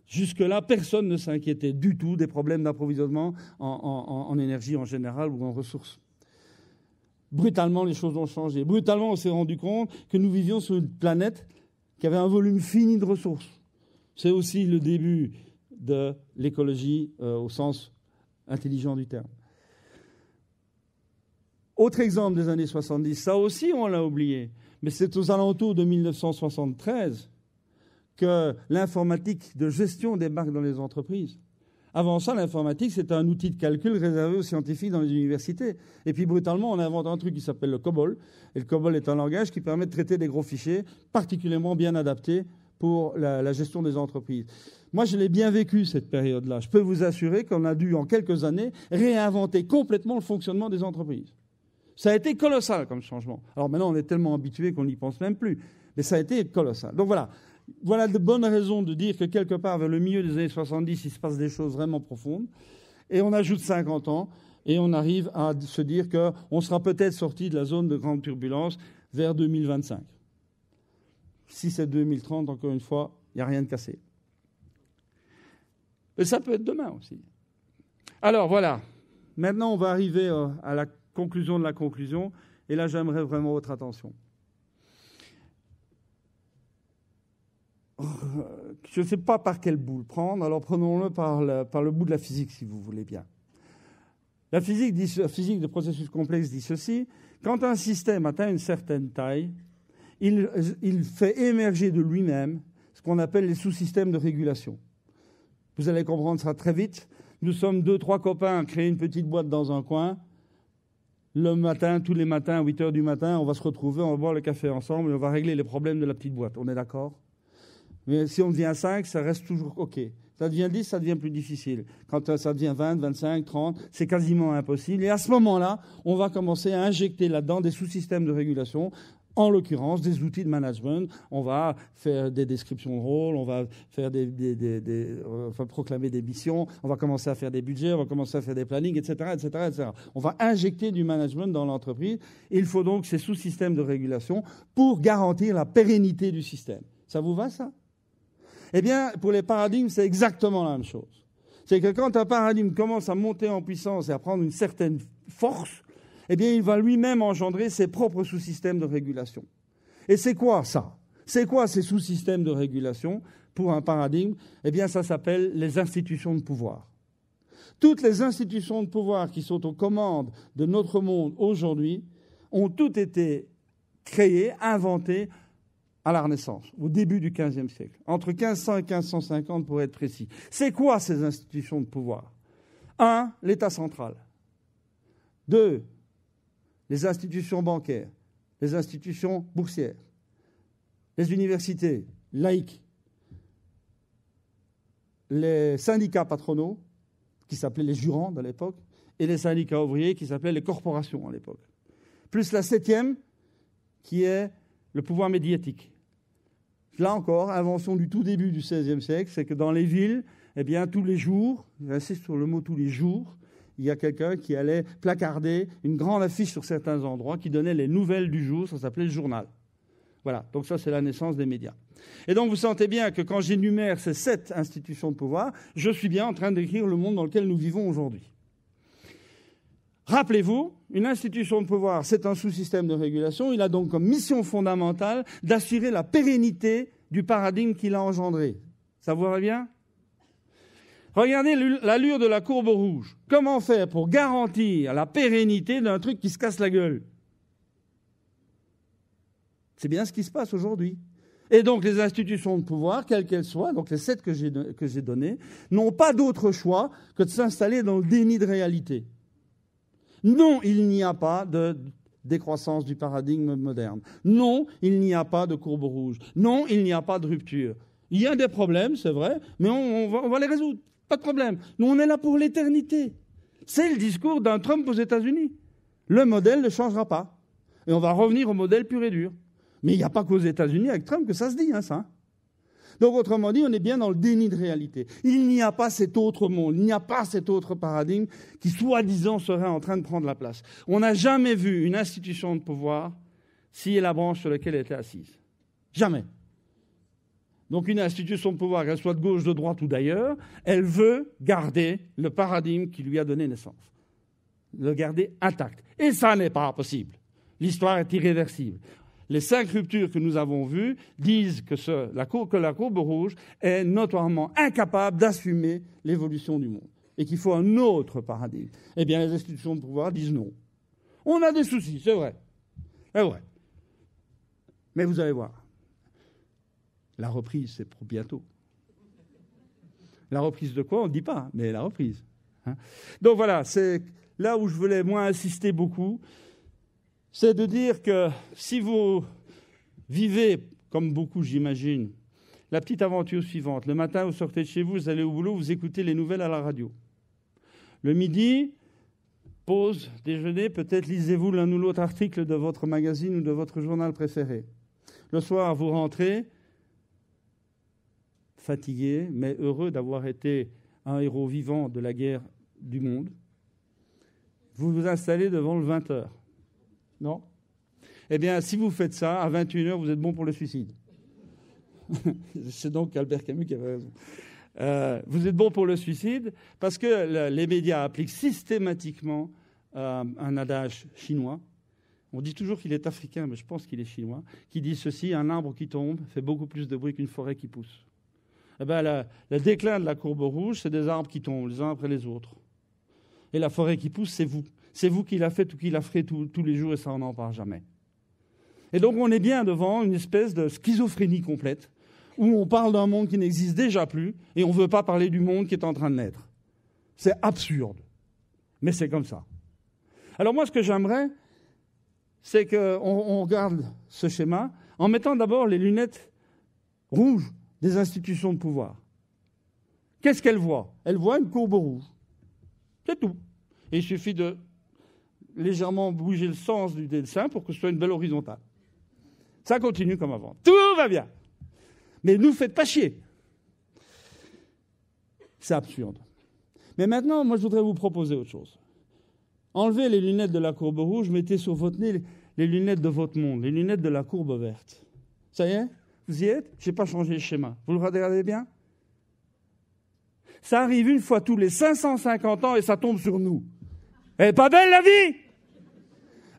Jusque-là, personne ne s'inquiétait du tout des problèmes d'approvisionnement en énergie en général ou en ressources. Brutalement, les choses ont changé. Brutalement, on s'est rendu compte que nous vivions sur une planète qui avait un volume fini de ressources. C'est aussi le début de l'écologie au sens intelligent du terme. Autre exemple des années 70, ça aussi on l'a oublié, mais c'est aux alentours de 1973 que l'informatique de gestion débarque dans les entreprises. Avant ça, l'informatique, c'était un outil de calcul réservé aux scientifiques dans les universités. Et puis, brutalement, on invente un truc qui s'appelle le COBOL. Et le COBOL est un langage qui permet de traiter des gros fichiers particulièrement bien adaptés pour la gestion des entreprises. Moi, je l'ai bien vécu, cette période-là. Je peux vous assurer qu'on a dû, en quelques années, réinventer complètement le fonctionnement des entreprises. Ça a été colossal comme changement. Alors maintenant, on est tellement habitué qu'on n'y pense même plus. Mais ça a été colossal. Donc voilà de bonnes raisons de dire que quelque part, vers le milieu des années 70, il se passe des choses vraiment profondes. Et on ajoute 50 ans et on arrive à se dire qu'on sera peut-être sorti de la zone de grande turbulence vers 2025. Si c'est 2030, encore une fois, il n'y a rien de cassé. Mais ça peut être demain aussi. Alors voilà, maintenant on va arriver à la conclusion de la conclusion, et là j'aimerais vraiment votre attention. Je ne sais pas par quel bout le prendre, alors prenons-le par le bout de la physique, si vous voulez bien. La physique de processus complexes dit ceci: quand un système atteint une certaine taille, il fait émerger de lui-même ce qu'on appelle les sous-systèmes de régulation. Vous allez comprendre ça très vite. Nous sommes 2-3 copains à créer une petite boîte dans un coin. Le matin, tous les matins, à 8 heures du matin, on va se retrouver, on va boire le café ensemble et on va régler les problèmes de la petite boîte. On est d'accord ? Mais si on devient 5, ça reste toujours OK. Ça devient 10, ça devient plus difficile. Quand ça devient 20, 25, 30, c'est quasiment impossible. Et à ce moment-là, on va commencer à injecter là-dedans des sous-systèmes de régulation, en l'occurrence des outils de management. On va faire des descriptions de rôle, on va faire proclamer des missions, on va commencer à faire des budgets, on va commencer à faire des plannings, etc., etc., etc. On va injecter du management dans l'entreprise. Il faut donc ces sous-systèmes de régulation pour garantir la pérennité du système. Ça vous va, ça ? Eh bien, pour les paradigmes, c'est exactement la même chose. C'est que quand un paradigme commence à monter en puissance et à prendre une certaine force, eh bien, il va lui-même engendrer ses propres sous-systèmes de régulation. Et c'est quoi ça ? C'est quoi ces sous-systèmes de régulation pour un paradigme ? Eh bien, ça s'appelle les institutions de pouvoir. Toutes les institutions de pouvoir qui sont aux commandes de notre monde aujourd'hui ont toutes été créées, inventées à la Renaissance, au début du XVe siècle, entre 1500 et 1550 pour être précis. C'est quoi ces institutions de pouvoir ? 1, l'État central. 2, les institutions bancaires, les institutions boursières, les universités laïques, les syndicats patronaux, qui s'appelaient les jurants à l'époque, et les syndicats ouvriers, qui s'appelaient les corporations à l'époque. Plus la 7e, qui est le pouvoir médiatique. Là encore, invention du tout début du XVIe siècle, c'est que dans les villes, eh bien, tous les jours, j'insiste sur le mot tous les jours, il y a quelqu'un qui allait placarder une grande affiche sur certains endroits qui donnait les nouvelles du jour, ça s'appelait le journal. Voilà, donc ça c'est la naissance des médias. Et donc vous sentez bien que quand j'énumère ces 7 institutions de pouvoir, je suis bien en train d'écrire le monde dans lequel nous vivons aujourd'hui. Rappelez-vous, une institution de pouvoir, c'est un sous-système de régulation. Il a donc comme mission fondamentale d'assurer la pérennité du paradigme qu'il a engendré. Ça vous va bien? Regardez l'allure de la courbe rouge. Comment faire pour garantir la pérennité d'un truc qui se casse la gueule? C'est bien ce qui se passe aujourd'hui. Et donc les institutions de pouvoir, quelles qu'elles soient, donc les 7 que j'ai données, n'ont pas d'autre choix que de s'installer dans le déni de réalité. Non, il n'y a pas de décroissance du paradigme moderne. Non, il n'y a pas de courbe rouge. Non, il n'y a pas de rupture. Il y a des problèmes, c'est vrai, mais on va les résoudre. Pas de problème. Nous, on est là pour l'éternité. C'est le discours d'un Trump aux États-Unis. Le modèle ne changera pas. Et on va revenir au modèle pur et dur. Mais il n'y a pas qu'aux États-Unis avec Trump que ça se dit, ça. Donc, autrement dit, on est bien dans le déni de réalité. Il n'y a pas cet autre monde, il n'y a pas cet autre paradigme qui, soi-disant, serait en train de prendre la place. On n'a jamais vu une institution de pouvoir scier la branche sur laquelle elle était assise. Jamais. Donc, une institution de pouvoir, qu'elle soit de gauche, de droite ou d'ailleurs, elle veut garder le paradigme qui lui a donné naissance. Le garder intact. Et ça n'est pas possible. L'histoire est irréversible. Les 5 ruptures que nous avons vues disent que la courbe rouge est notoirement incapable d'assumer l'évolution du monde et qu'il faut un autre paradigme. Eh bien, les institutions de pouvoir disent non. On a des soucis, c'est vrai. C'est vrai. Mais vous allez voir, la reprise, c'est pour bientôt. La reprise de quoi? On ne dit pas, mais la reprise. Donc voilà, c'est là où je voulais, moi, insister beaucoup. C'est de dire que si vous vivez, comme beaucoup j'imagine, la petite aventure suivante, le matin vous sortez de chez vous, vous allez au boulot, vous écoutez les nouvelles à la radio. Le midi, pause, déjeuner, peut-être lisez-vous l'un ou l'autre article de votre magazine ou de votre journal préféré. Le soir, vous rentrez, fatigué, mais heureux d'avoir été un héros vivant de la guerre du monde. Vous vous installez devant le 20h. Non? Eh bien, si vous faites ça, à 21h, vous êtes bon pour le suicide. C'est donc Albert Camus qui avait raison. Vous êtes bon pour le suicide parce que les médias appliquent systématiquement un adage chinois. On dit toujours qu'il est africain, mais je pense qu'il est chinois, qui dit ceci: un arbre qui tombe fait beaucoup plus de bruit qu'une forêt qui pousse. Eh bien, le déclin de la courbe rouge, c'est des arbres qui tombent les uns après les autres. Et la forêt qui pousse, c'est vous. C'est vous qui la faites ou qui la ferez tous les jours et ça, on n'en parle jamais. Et donc, on est bien devant une espèce de schizophrénie complète où on parle d'un monde qui n'existe déjà plus et on ne veut pas parler du monde qui est en train de naître. C'est absurde. Mais c'est comme ça. Alors moi, ce que j'aimerais, c'est qu'on regarde ce schéma en mettant d'abord les lunettes rouges des institutions de pouvoir. Qu'est-ce qu'elle voit? Elle voit une courbe rouge. C'est tout. Et il suffit de légèrement bouger le sens du dessin pour que ce soit une belle horizontale. Ça continue comme avant. Tout va bien. Mais ne nous faites pas chier. C'est absurde. Mais maintenant, moi, je voudrais vous proposer autre chose. Enlevez les lunettes de la courbe rouge, mettez sur votre nez les lunettes de votre monde, les lunettes de la courbe verte. Ça y est? Vous y êtes? Je n'ai pas changé le schéma. Vous le regardez bien? Ça arrive une fois tous les 550 ans et ça tombe sur nous. Elle n'est pas belle, la vie?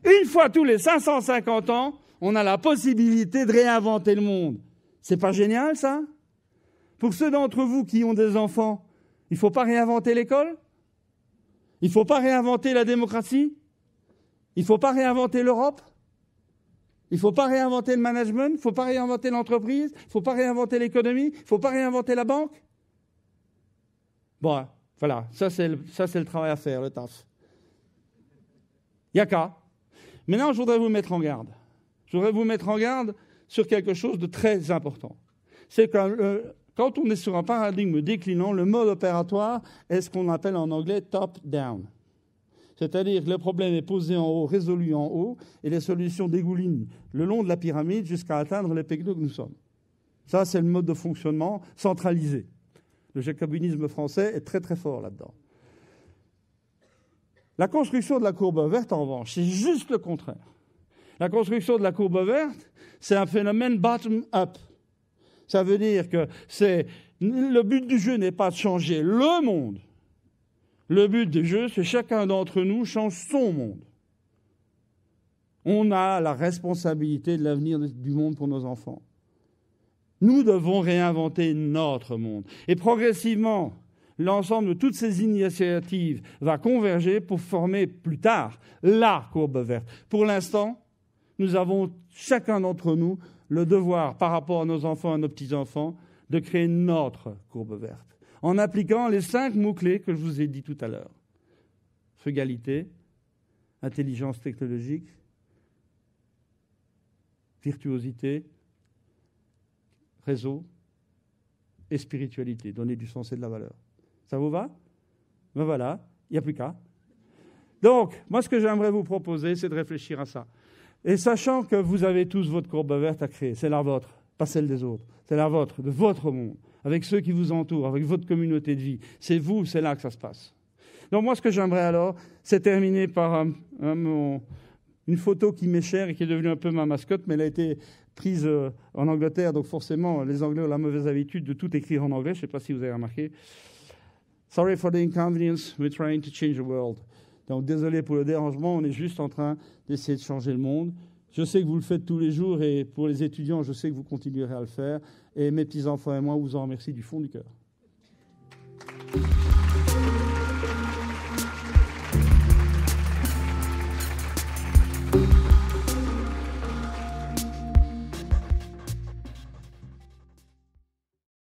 Une fois tous les 550 ans, on a la possibilité de réinventer le monde. C'est pas génial, ça? Pour ceux d'entre vous qui ont des enfants, il ne faut pas réinventer l'école? Il ne faut pas réinventer la démocratie? Il ne faut pas réinventer l'Europe? Il ne faut pas réinventer le management? Il ne faut pas réinventer l'entreprise? Il ne faut pas réinventer l'économie? Il ne faut pas réinventer la banque? Bon, voilà, ça c'est le travail à faire, le taf. Il n'y a qu'à. Maintenant, je voudrais vous mettre en garde. Je voudrais vous mettre en garde sur quelque chose de très important. C'est que quand on est sur un paradigme déclinant, le mode opératoire est ce qu'on appelle en anglais top-down. C'est-à-dire que le problème est posé en haut, résolu en haut, et les solutions dégoulinent le long de la pyramide jusqu'à atteindre les pecnos que nous sommes. Ça, c'est le mode de fonctionnement centralisé. Le jacobinisme français est très très fort là-dedans. La construction de la courbe verte, en revanche, c'est juste le contraire. La construction de la courbe verte, c'est un phénomène bottom-up. Ça veut dire que le but du jeu n'est pas de changer le monde. Le but du jeu, c'est chacun d'entre nous change son monde. On a la responsabilité de l'avenir du monde pour nos enfants. Nous devons réinventer notre monde. Et progressivement, l'ensemble de toutes ces initiatives va converger pour former plus tard la courbe verte. Pour l'instant, nous avons, chacun d'entre nous, le devoir, par rapport à nos enfants et à nos petits-enfants, de créer notre courbe verte, en appliquant les 5 mots-clés que je vous ai dit tout à l'heure. Frugalité, intelligence technologique, virtuosité, réseau et spiritualité. Donner du sens et de la valeur. Ça vous va? Ben voilà, il n'y a plus qu'à. Donc, moi, ce que j'aimerais vous proposer, c'est de réfléchir à ça. Et sachant que vous avez tous votre courbe verte à créer, c'est la vôtre, pas celle des autres. C'est la vôtre, de votre monde, avec ceux qui vous entourent, avec votre communauté de vie. C'est vous, c'est là que ça se passe. Donc moi, ce que j'aimerais alors, c'est terminer par une photo qui m'est chère et qui est devenue un peu ma mascotte, mais elle a été prise en Angleterre, donc forcément, les Anglais ont la mauvaise habitude de tout écrire en anglais. Je ne sais pas si vous avez remarqué. Sorry for the inconvenience, we're trying to change the world. Donc désolé pour le dérangement, on est juste en train d'essayer de changer le monde. Je sais que vous le faites tous les jours et pour les étudiants, je sais que vous continuerez à le faire. Et mes petits-enfants et moi, vous en remercie du fond du cœur.